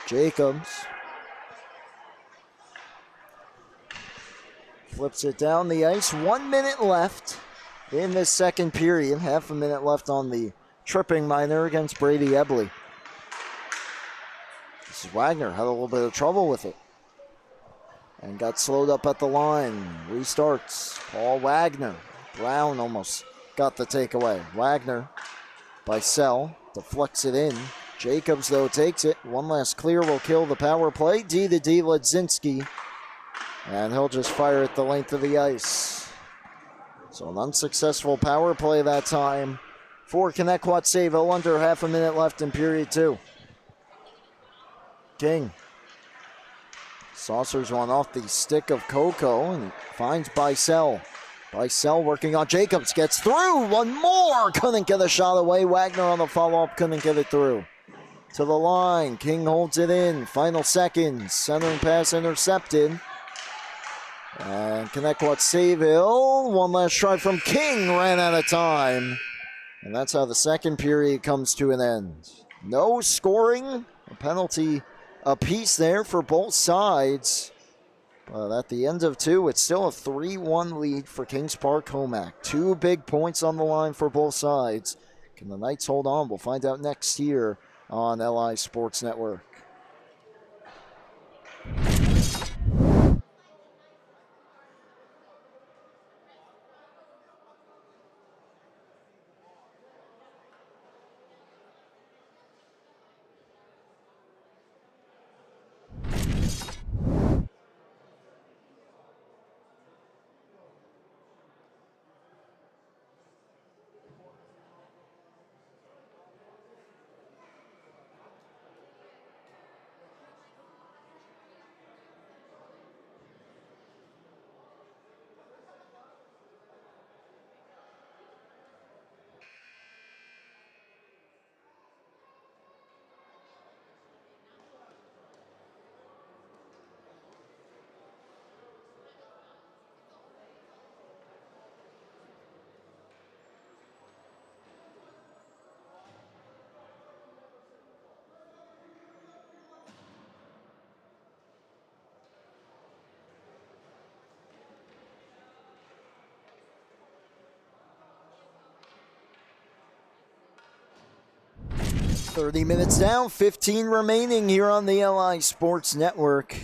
Jacobs flips it down the ice. 1 minute left in this second period. Half a minute left on the tripping minor against Brady Ebley. This is Wagner. Had a little bit of trouble with it and got slowed up at the line. Restarts. Paul Wagner. Brown almost got the takeaway. Wagner, Bicel, deflects it in. Jacobs, though, takes it. One last clear will kill the power play. D to D, Ledzinski. And he'll just fire it the length of the ice. So an unsuccessful power play that time for Connetquot Sayville. Under half a minute left in period 2. King saucers one off the stick of Coco and finds Bicel. Bicel working on Jacobs, gets through, one more, couldn't get a shot away. Wagner on the follow-up, couldn't get it through. To the line, King holds it in, final seconds, centering pass intercepted. And Connetquot Sayville, one last try from King, ran out of time. And that's how the second period comes to an end. No scoring, a penalty apiece there for both sides. But at the end of 2, it's still a 3-1 lead for Kings Park Commack. 2 big points on the line for both sides. Can the Knights hold on? We'll find out next year on LI Sports Network. .30 minutes down, 15 remaining here on the LI Sports Network.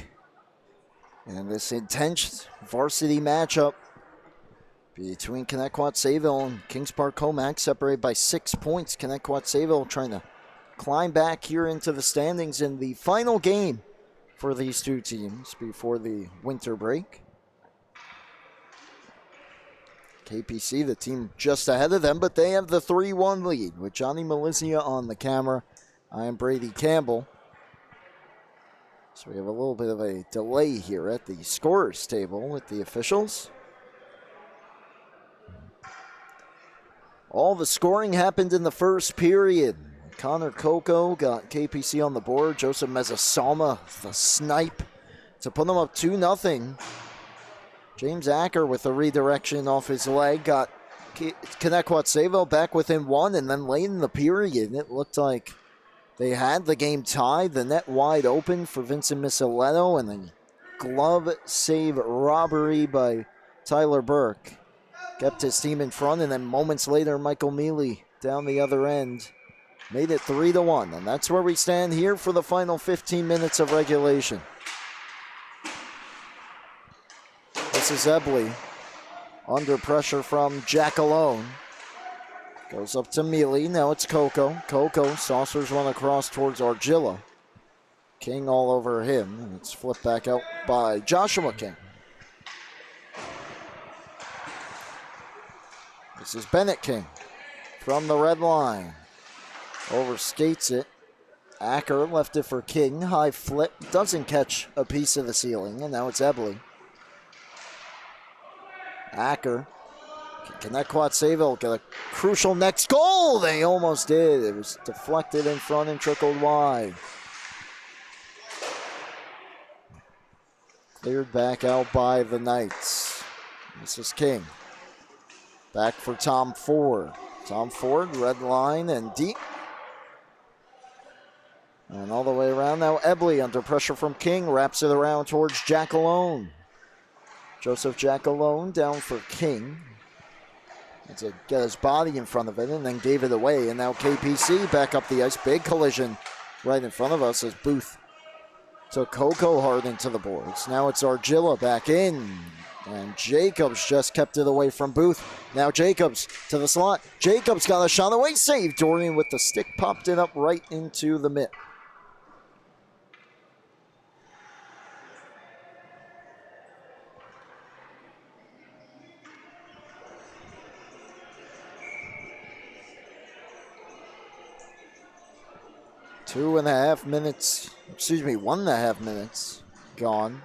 And this intense varsity matchup between Connetquot Sayville and Kings Park Commack, separated by 6 points. Connetquot Sayville trying to climb back here into the standings in the final game for these two teams before the winter break. KPC, the team just ahead of them, but they have the 3-1 lead with Johnny Melizia on the camera. I am Brady Campbell. So we have a little bit of a delay here at the scorers table with the officials. All the scoring happened in the first period. Connor Coco got KPC on the board. Joseph Mezzasalma, the snipe, to put them up 2-0. James Acker with a redirection off his leg got Connetquot Sayville back within 1, and then late in the period, it looked like they had the game tied. The net wide open for Vincent Misaletto, and then glove save robbery by Tyler Burke kept his team in front, and then moments later, Michael Mealy down the other end made it 3-1, and that's where we stand here for the final 15 minutes of regulation. This is Ebley under pressure from Jack Alone. Goes up to Mealy. Now it's Coco. Coco saucers one across towards Argilla. King all over him. And it's flipped back out by Joshua King. This is Bennett King from the red line. Overskates it. Acker left it for King. High flip. Doesn't catch a piece of the ceiling. And now it's Ebley. Acker. Connetquot Sayville get a crucial next goal. They almost did. It was deflected in front and trickled wide. Cleared back out by the Knights. This is King. Back for Tom Ford. Tom Ford, red line and deep. And all the way around now, Ebley under pressure from King. Wraps it around towards Jack Alone. Joseph Jack Alone down for King. Had to get his body in front of it and then gave it away. And now KPC back up the ice. Big collision right in front of us as Booth took Coco hard into the boards. Now it's Argilla back in. And Jacobs just kept it away from Booth. Now Jacobs to the slot. Jacobs got a shot away. Save. Dorian with the stick popped it up right into the mitt. 1.5 minutes gone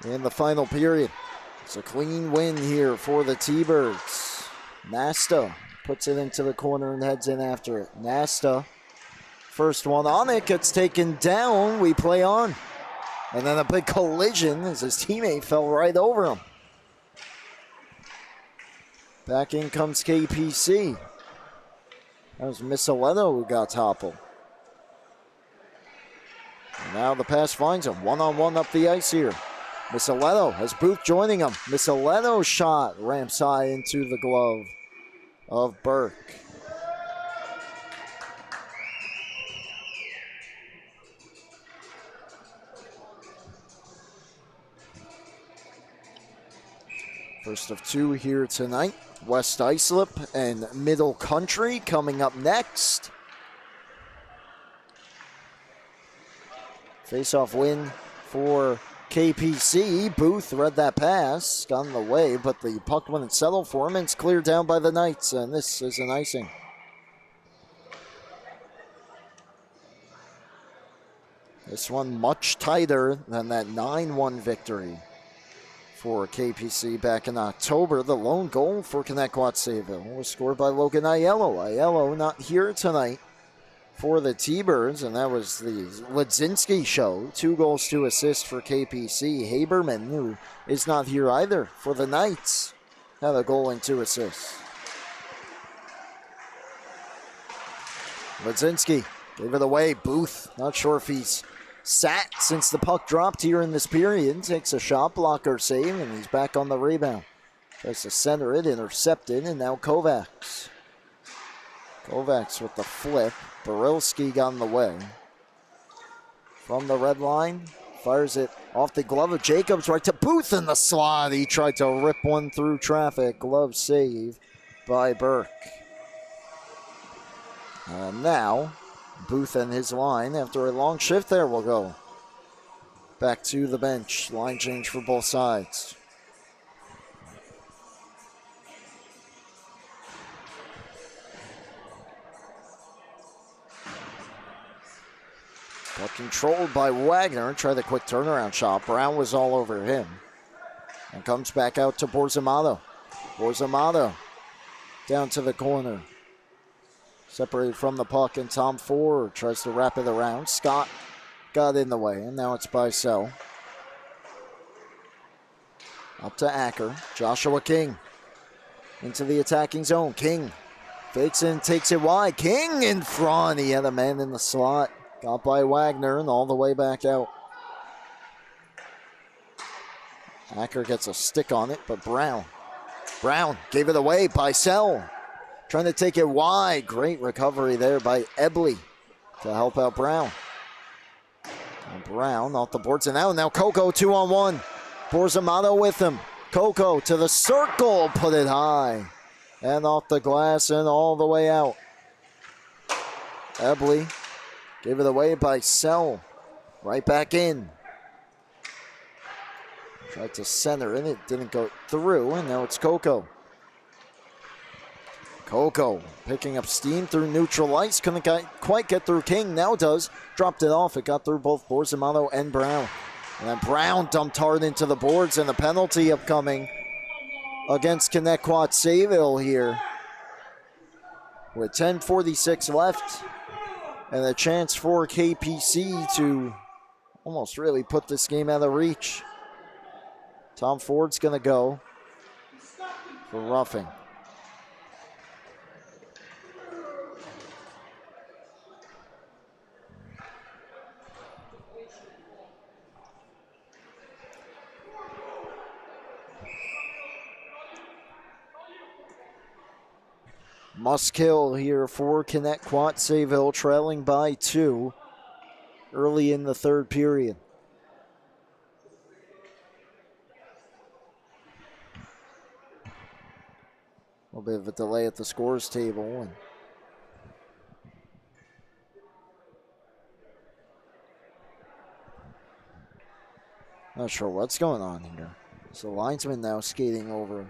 in the final period. It's a clean win here for the T-Birds. Nasta puts it into the corner and heads in after it. Nasta, first one on it, gets taken down. We play on. And then a big collision as his teammate fell right over him. Back in comes KPC. That was Misoleto who got toppled. And now the pass finds him. One-on-one up the ice here. Misoleto has Booth joining him. Missoleto's shot ramps high into the glove of Burke. First of two here tonight. West Islip and Middle Country coming up next. Face-off win for KPC. Booth read that pass, got in the way, but the puck wouldn't settle for him, and it's cleared down by the Knights, and this is an icing. This one much tighter than that 9-1 victory for KPC back in October. The lone goal for Connetquot Sayville was scored by Logan Aiello. Aiello not here tonight for the T-Birds, and that was the Ledzinski show. 2 goals, 2 assists for KPC. Haberman, who is not here either for the Knights, had a goal and 2 assists. Ledzinski gave it away. Booth, not sure if he's sat since the puck dropped here in this period. Takes a shot blocker save, and he's back on the rebound. Tries to center it, intercepted, and now Kovacs. Kovacs with the flip. Barilski got in the way. From the red line, fires it off the glove of Jacobs right to Booth in the slot. He tried to rip one through traffic. Glove save by Burke. And now, Booth and his line, after a long shift there, will go back to the bench. Line change for both sides. But controlled by Wagner. Tried the quick turnaround shot. Brown was all over him. And comes back out to Borzamato. Borzamato down to the corner. Separated from the puck, and Tom Ford tries to wrap it around. Scott got in the way, and now it's Bicel. Up to Acker. Joshua King into the attacking zone. King fakes and takes it wide. King in front. He had a man in the slot. Got by Wagner and all the way back out. Acker gets a stick on it, but Brown gave it away. Bicel trying to take it wide. Great recovery there by Ebley to help out Brown. And Brown off the boards and out. Now Coco 2-on-1. Borzamato with him. Coco to the circle. Put it high. And off the glass and all the way out. Ebley gave it away by Sell. Right back in. Tried to center it. It didn't go through. And now it's Coco. Coco picking up steam through neutral ice. Couldn't quite get through King. Now does. Dropped it off. It got through both Borzamato and Brown. And then Brown dumped hard into the boards, and the penalty upcoming against Connetquot Sayville here. With 10:46 left. And a chance for KPC to almost really put this game out of reach. Tom Ford's going to go for roughing. Must kill here for Connetquot Sayville, trailing by 2 early in the third period. A little bit of a delay at the scores table. Not sure what's going on here. So linesman now skating over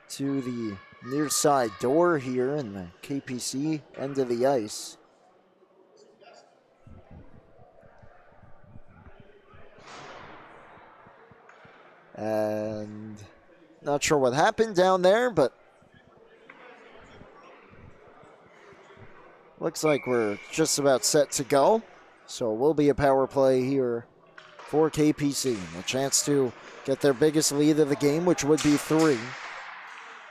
to the near side door here in the KPC end of the ice. And not sure what happened down there, but looks like we're just about set to go. So it will be a power play here for KPC. A chance to get their biggest lead of the game, which would be 3.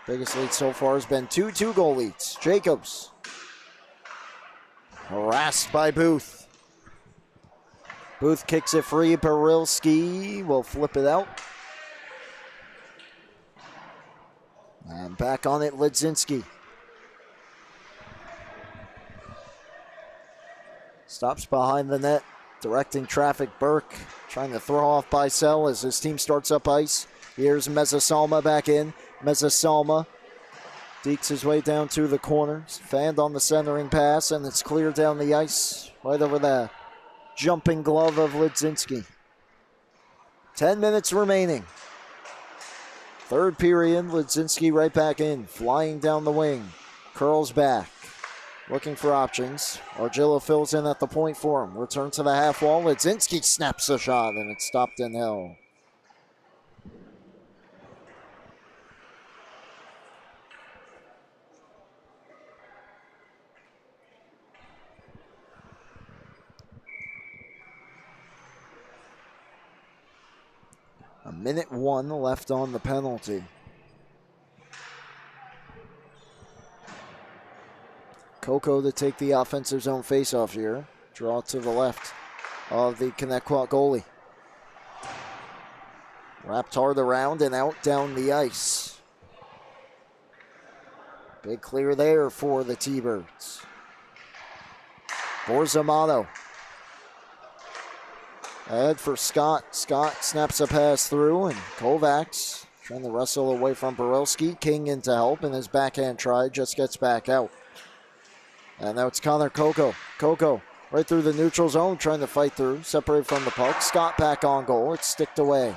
Biggest lead so far has been 2 2-goal leads. Jacobs harassed by Booth. Booth kicks it free. Barilski will flip it out. And back on it, Ledzinski. Stops behind the net, directing traffic. Burke trying to throw off Bicel as his team starts up ice. Here's Mezzasalma back in. Mezzasalma dekes his way down to the corners. Fanned on the centering pass, and it's cleared down the ice right over the jumping glove of Ledzinski. 10 minutes remaining. Third period, Ledzinski right back in, flying down the wing. Curls back, looking for options. Argilla fills in at the point for him. Return to the half wall. Ledzinski snaps a shot, and it's stopped in hell. A minute 1 left on the penalty. Coco to take the offensive zone faceoff here. Draw to the left of the Connetquot goalie. Wrapped hard around and out down the ice. Big clear there for the T-Birds. Borzamato. Ahead for Scott. Scott snaps a pass through, and Kovacs trying to wrestle away from Borelski. King in to help, and his backhand try just gets back out. And now it's Connor Coco. Coco right through the neutral zone, trying to fight through, separated from the puck. Scott back on goal. It's sticked away.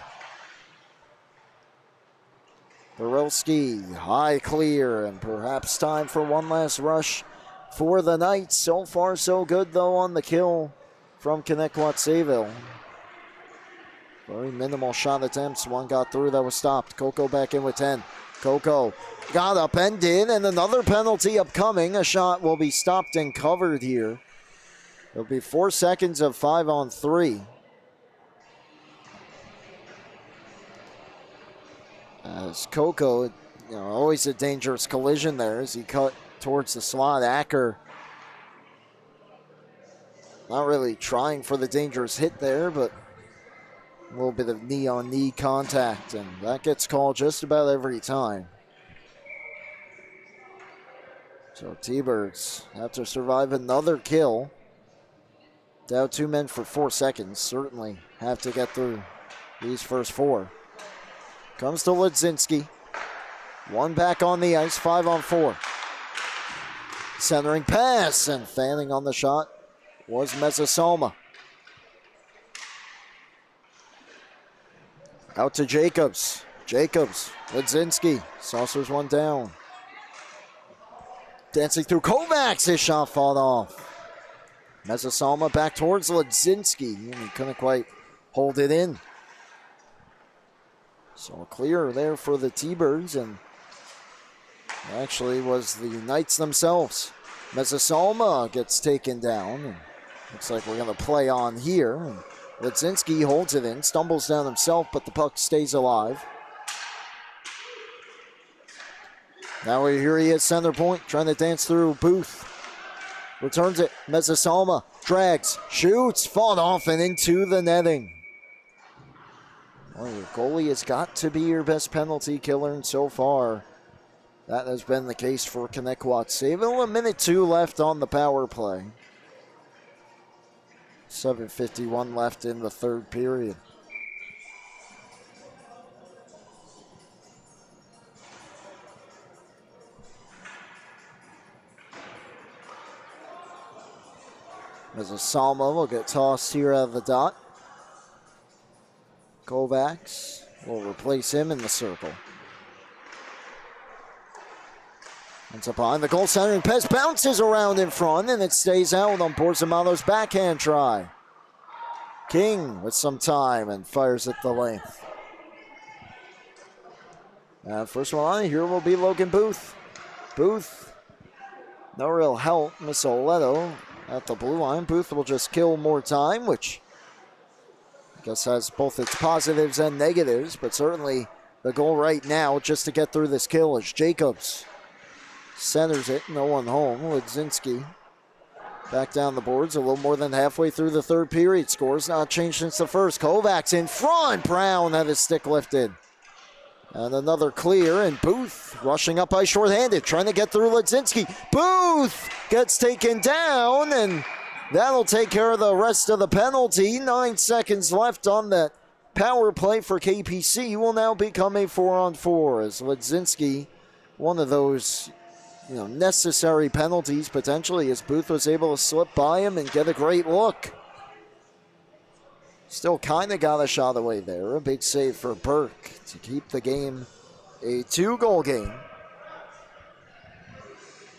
Borelski, high clear, and perhaps time for one last rush for the Knights. So far, so good, though, on the kill from Connetquot Sayville. Very minimal shot attempts. One got through that was stopped. Coco back in with 10. Coco got upended, and another penalty upcoming. A shot will be stopped and covered here. It'll be 4 seconds of 5-on-3. As Coco, always a dangerous collision there as he cut towards the slot. Acker not really trying for the dangerous hit there, but a little bit of knee-on-knee contact, and that gets called just about every time. So T-Birds have to survive another kill. Down 2 men for 4 seconds. Certainly have to get through these first 4. Comes to Ledzinski. One back on the ice, 5-on-4. Centering pass, and fanning on the shot was Mezzasalma. Out to Jacobs. Jacobs, Ledzinski, saucers one down. Dancing through Kovacs, his shot fought off. Mezzasalma back towards Ledzinski, and he couldn't quite hold it in. So clear there for the T-Birds, and actually was the Knights themselves. Mezzasalma gets taken down, and looks like we're going to play on here. And Ledzinski holds it in, stumbles down himself, but the puck stays alive. Now here he is, center point, trying to dance through Booth. Returns it, Mezzasalma, drags, shoots, fought off and into the netting. Well, your goalie has got to be your best penalty killer, and so far that has been the case for Connetquot Sayville. 1:02 left on the power play. 7:51 left in the third period. Mezzasalma will get tossed here out of the dot. Kovacs will replace him in the circle. Ends up behind the goal, centering pass, bounces around in front, and it stays out on Borzamalo's backhand try. King with some time and fires at the length. First one on here will be Logan Booth. Booth, no real help. Missoleto at the blue line. Booth will just kill more time, which I guess has both its positives and negatives, but certainly the goal right now just to get through this kill is Jacobs. Centers it, no one home. Ledzinski back down the boards a little more than halfway through the third period. Scores not changed since the first. Kovacs in front. Brown had his stick lifted. And another clear, and Booth rushing up by shorthanded, trying to get through Ledzinski. Booth gets taken down, and that'll take care of the rest of the penalty. 9 seconds left on that power play for KPC. Will now become a 4-on-4 as Ledzinski, one of those necessary penalties potentially, as Booth was able to slip by him and get a great look. Still kind of got a shot away there. A big save for Burke to keep the game a 2-goal game.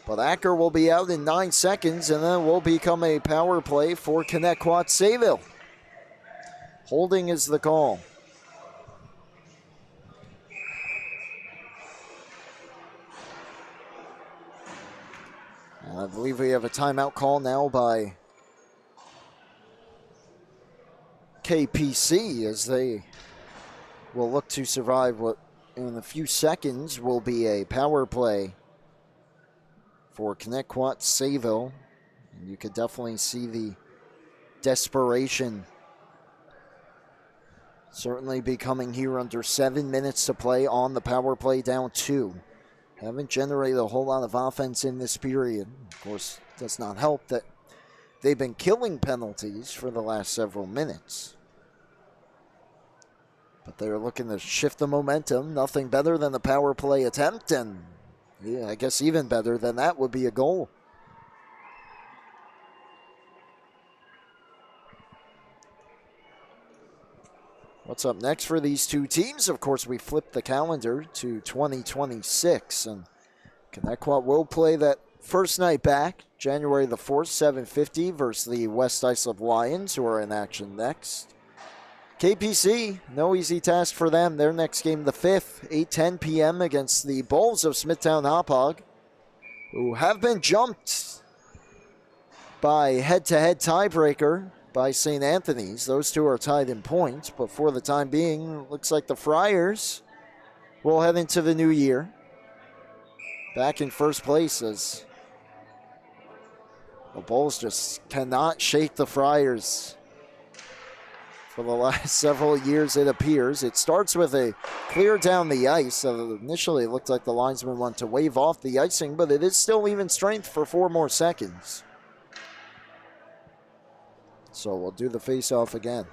But Acker will be out in 9 seconds, and then will become a power play for Connetquot Sayville. Holding is the call. I believe we have a timeout call now by KPC as they will look to survive what in a few seconds will be a power play for Connetquot Sayville. And you could definitely see the desperation certainly becoming here under 7 minutes to play on the power play, down 2. Haven't generated a whole lot of offense in this period. Of course, it does not help that they've been killing penalties for the last several minutes. But they're looking to shift the momentum. Nothing better than the power play attempt, and yeah, I guess even better than that would be a goal. What's up next for these two teams? Of course, we flipped the calendar to 2026, and Connetquot will play that first night back, January the 4th, 7:50 versus the West Islip Lions, who are in action next. KPC, no easy task for them. Their next game, the 5th, 8:10 p.m. against the Bulls of Smithtown Hauppauge, who have been jumped by head-to-head tiebreaker by St. Anthony's. Those two are tied in points, but for the time being, looks like the Friars will head into the new year back in first place, as the Bulls just cannot shake the Friars for the last several years, it appears. It starts with a clear down the ice. Initially, it looked like the linesman wanted to wave off the icing, but it is still even strength for 4 more seconds. So we'll do the face-off again.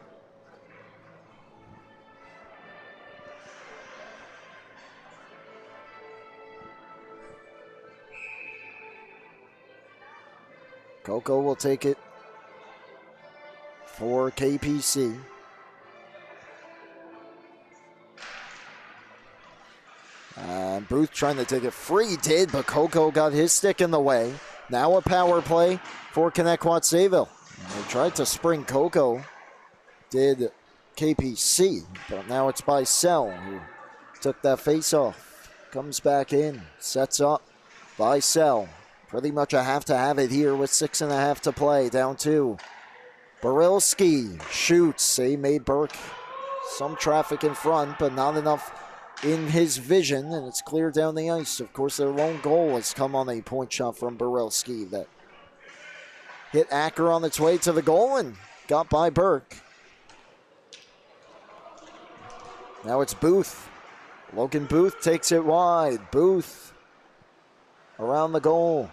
Coco will take it for KPC. Booth trying to take it free, did, but Coco got his stick in the way. Now a power play for Connetquot Sayville. They tried to spring Coco, did KPC, but now it's by Sell, who took that face-off. Comes back in, sets up by Sell. Pretty much a have to have it here with 6.5 to play, down 2. Barilski shoots. He made Burke some traffic in front, but not enough in his vision, and it's clear down the ice. Of course, their lone goal has come on a point shot from Barilski that hit Acker on its way to the goal and got by Burke. Now it's Booth. Logan Booth takes it wide. Booth around the goal.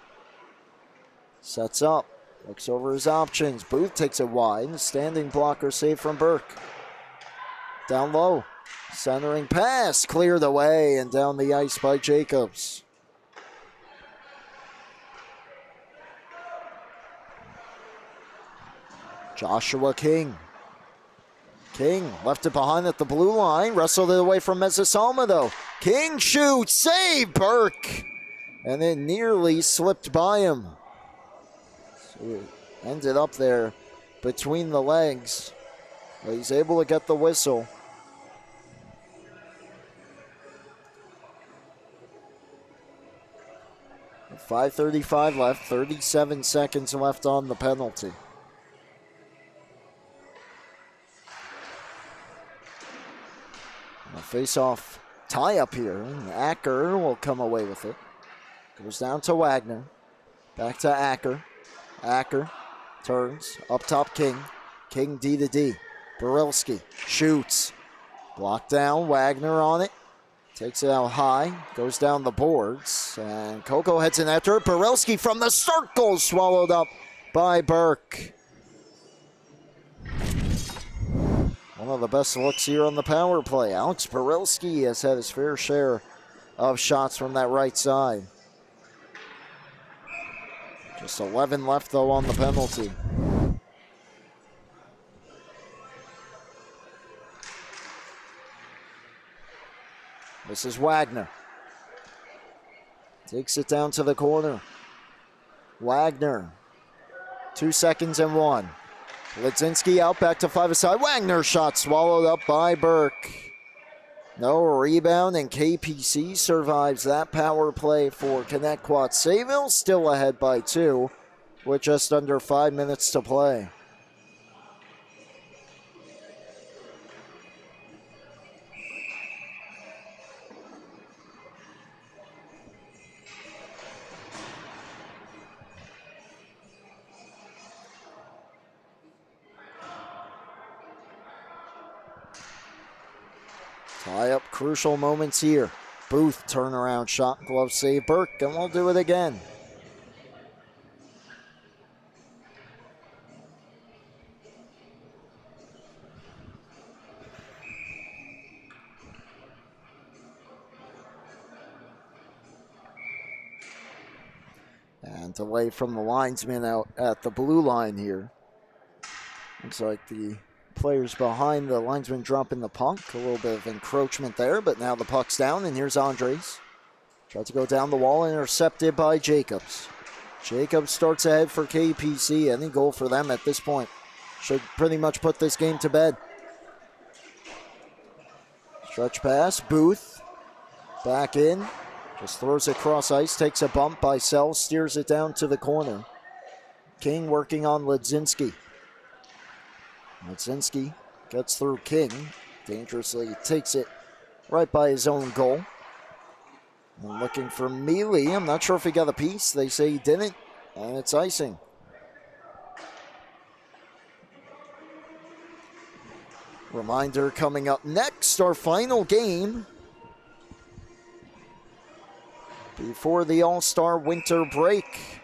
Sets up. Looks over his options. Booth takes it wide. Standing blocker save from Burke. Down low. Centering pass. Cleared away and down the ice by Jacobs. Joshua King. King left it behind at the blue line. Wrestled it away from Mezzasalma though. King shoots. Save Burke. and it nearly slipped by him. So it ended up there between the legs, but he's able to get the whistle. With 5:35 left, 37 seconds left on the penalty. A face-off tie-up here, and Acker will come away with it. Goes down to Wagner. Back to Acker. Acker turns. Up top, King. King D to D. Borelski shoots. Blocked down. Wagner on it. Takes it out high. Goes down the boards. And Coco heads in after it. Borelski from the circle. Swallowed up by Burke. One of the best looks here on the power play. Alex Borelski has had his fair share of shots from that right side. Just 11 left, though, on the penalty. This is Wagner. Takes it down to the corner. Wagner. 2 seconds and 1. Ledzinski out, back to 5 aside. Wagner shot swallowed up by Burke. No rebound, and KPC survives that power play for Connetquot. Sayville still ahead by 2 with just under 5 minutes to play. Tie up, crucial moments here. Booth turnaround shot, glove save. Burke, and we'll do it again. And delay from the linesman out at the blue line here. Looks like the players behind the linesman dropping the puck. A little bit of encroachment there, but now the puck's down, and here's Andres. Tries to go down the wall, intercepted by Jacobs. Jacobs starts ahead for KPC. Any goal for them at this point should pretty much put this game to bed. Stretch pass, Booth. Back in. Just throws it cross ice, takes a bump by Sells, steers it down to the corner. King working on Ledzinski. Ledzinski gets through King. Dangerously takes it right by his own goal. And looking for Mealy. I'm not sure if he got a piece. They say he didn't, and it's icing. Reminder coming up next, our final game before the All-Star winter break.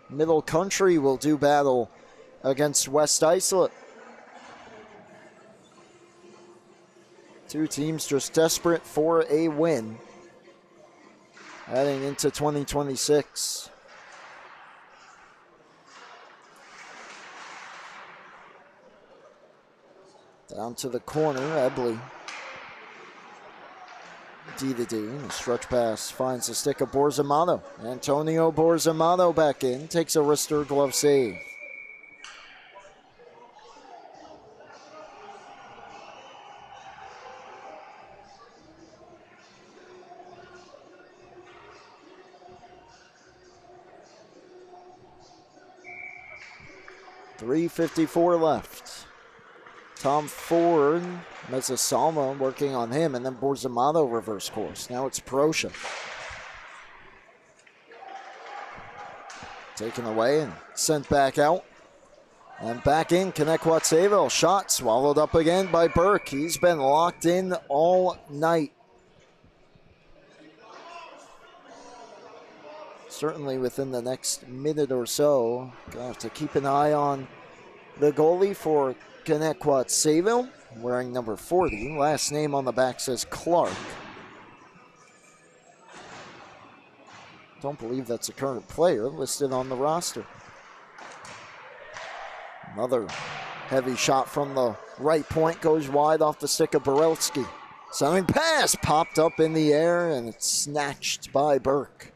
Middle Country will do battle against West Islip. Two teams just desperate for a win heading into 2026. Down to the corner, Ebley. D to D. Stretch pass finds the stick of Borzamato. Antonio Borzamato back in. Takes a wrister glove save. .354 left. Tom Ford, Mezzasalma working on him, and then Borzamato reverse course. Now it's Proscia. Taken away and sent back out. And back in, Connetquot Sayville. Shot swallowed up again by Burke. He's been locked in all night. Certainly within the next minute or so. Gonna have to keep an eye on the goalie for Connetquot Sayville, wearing number 40. Last name on the back says Clark. Don't believe that's a current player listed on the roster. Another heavy shot from the right point goes wide off the stick of Borelski. Sending pass popped up in the air, and it's snatched by Burke.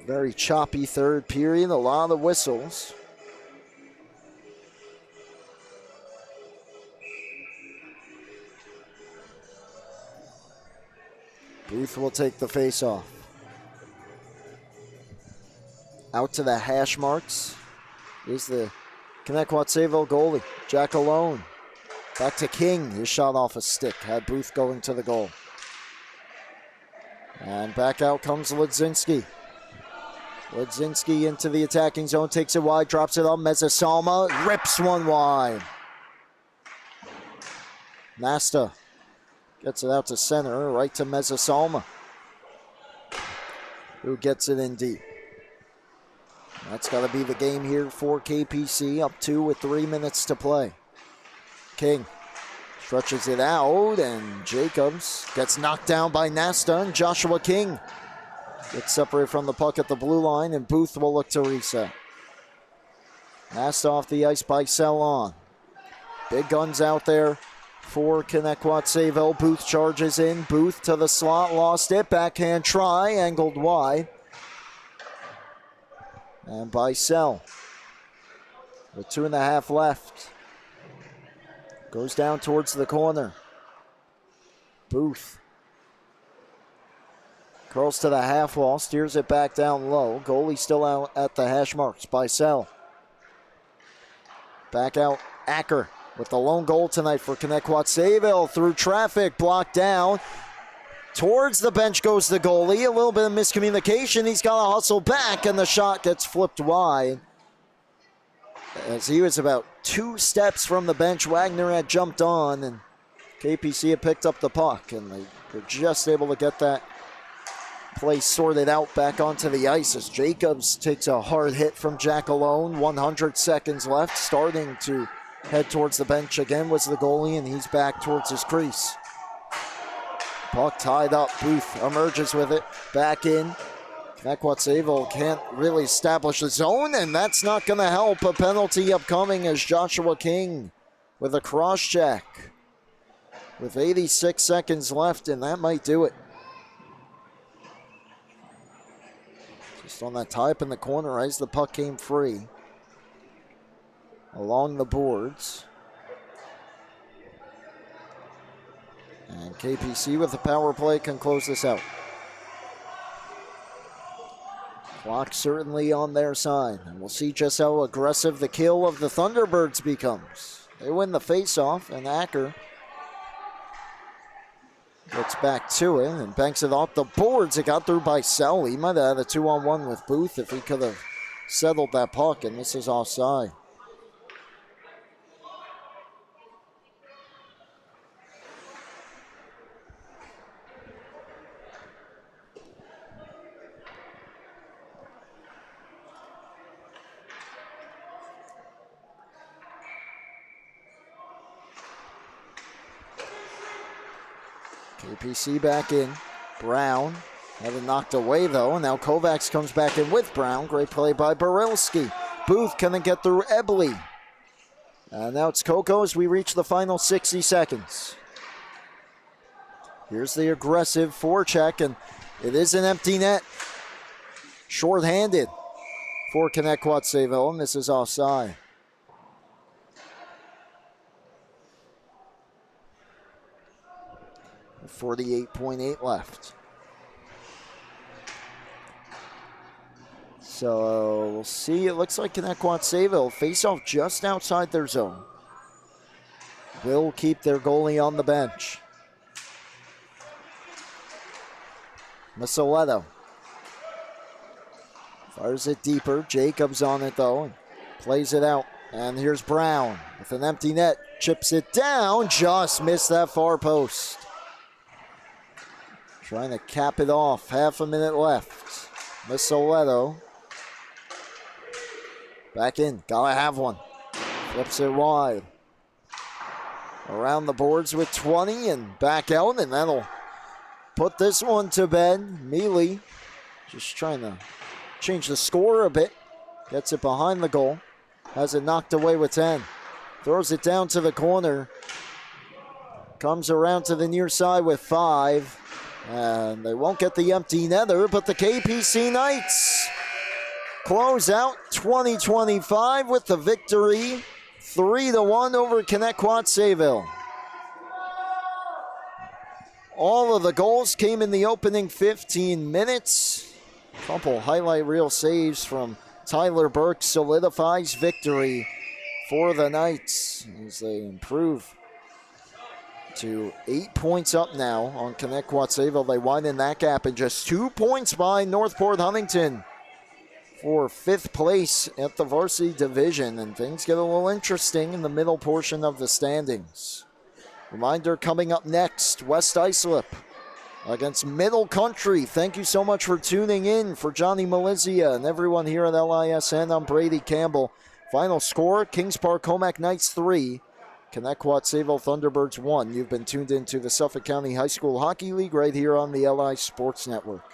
Very choppy third period, a lot of whistles. Booth will take the face-off. Out to the hash marks is the Connetquot Sayville goalie, Jack Alone. Back to King, his shot off a stick, had Booth going to the goal. And back out comes Ledzinski. Ledzinski into the attacking zone, takes it wide, drops it up, Mezzasalma rips one wide. Nasta gets it out to center, right to Mezzasalma, who gets it in deep. That's got to be the game here for KPC, up 2 with 3 minutes to play. King stretches it out, and Jacobs gets knocked down by Nasta, and Joshua King gets separated from the puck at the blue line, and Booth will look to reset. Nasta off the ice by Sellon. Big guns out there for Connetquot Sayville. Booth charges in. Booth to the slot, lost it. Backhand try, angled wide. And Bicel, with 2.5 left, goes down towards the corner. Booth curls to the half wall, steers it back down low. Goalie still out at the hash marks. Bicel. Back out, Acker with the lone goal tonight for Connetquot Sayville. Through traffic, blocked down. Towards the bench goes the goalie. A little bit of miscommunication. He's got to hustle back, and the shot gets flipped wide. As he was about 2 steps from the bench, Wagner had jumped on, and KPC had picked up the puck, and they were just able to get that play sorted out back onto the ice as Jacobs takes a hard hit from Jack Alone. 100 seconds left. Starting to head towards the bench again was the goalie, and he's back towards his crease. Puck tied up. Booth emerges with it. Back in. Connetquot Sayville can't really establish the zone, and that's not going to help. A penalty upcoming as Joshua King with a cross check with 86 seconds left, and that might do it. Just on that tie up in the corner as the puck came free along the boards. And KPC with the power play can close this out. Clock certainly on their side. And we'll see just how aggressive the kill of the Thunderbirds becomes. They win the face-off, and Acker gets back to it and banks it off the boards. It got through by Sell. He might have had a 2-on-1 with Booth if he could have settled that puck, and this is offside. KPC back in. Brown had it knocked away though, and now Kovacs comes back in with Brown. Great play by Barilski. Booth couldn't get through Ebley. And now it's Coco as we reach the final 60 seconds. Here's the aggressive forecheck, and it is an empty net. Short-handed for Connetquot Sayville, and this is offside. 48.8 left. So we'll see. It looks like Connetquot Sayville face off just outside their zone. Will keep their goalie on the bench. Masoletto fires it deeper. Jacobs on it though and plays it out. And here's Brown with an empty net. Chips it down. Just missed that far post. Trying to cap it off. Half a minute left. Masoletto back in. Gotta have one. Flips it wide. Around the boards with 20 and back out, and that'll put this one to bed. Mealy just trying to change the score a bit. Gets it behind the goal. Has it knocked away with 10. Throws it down to the corner. Comes around to the near side with 5. And they won't get the empty netter, but the KPC Knights close out 2025 with the victory 3-1 over Connetquot Sayville. All of the goals came in the opening 15 minutes. Couple highlight reel saves from Tyler Burke solidifies victory for the Knights as they improve to 8 points up now on Connetquot Sayville. They widen that gap in just 2 points behind Northport Huntington for 5th place at the Varsity division, and things get a little interesting in the middle portion of the standings. Reminder coming up next, West Islip against Middle Country. Thank you so much for tuning in. For Johnny Malizia and everyone here at LISN, I'm Brady Campbell. Final score, Kings Park Commack Knights 3, Connetquot Sayville Thunderbirds 1. You've been tuned into the Suffolk County High School Hockey League right here on the LI Sports Network.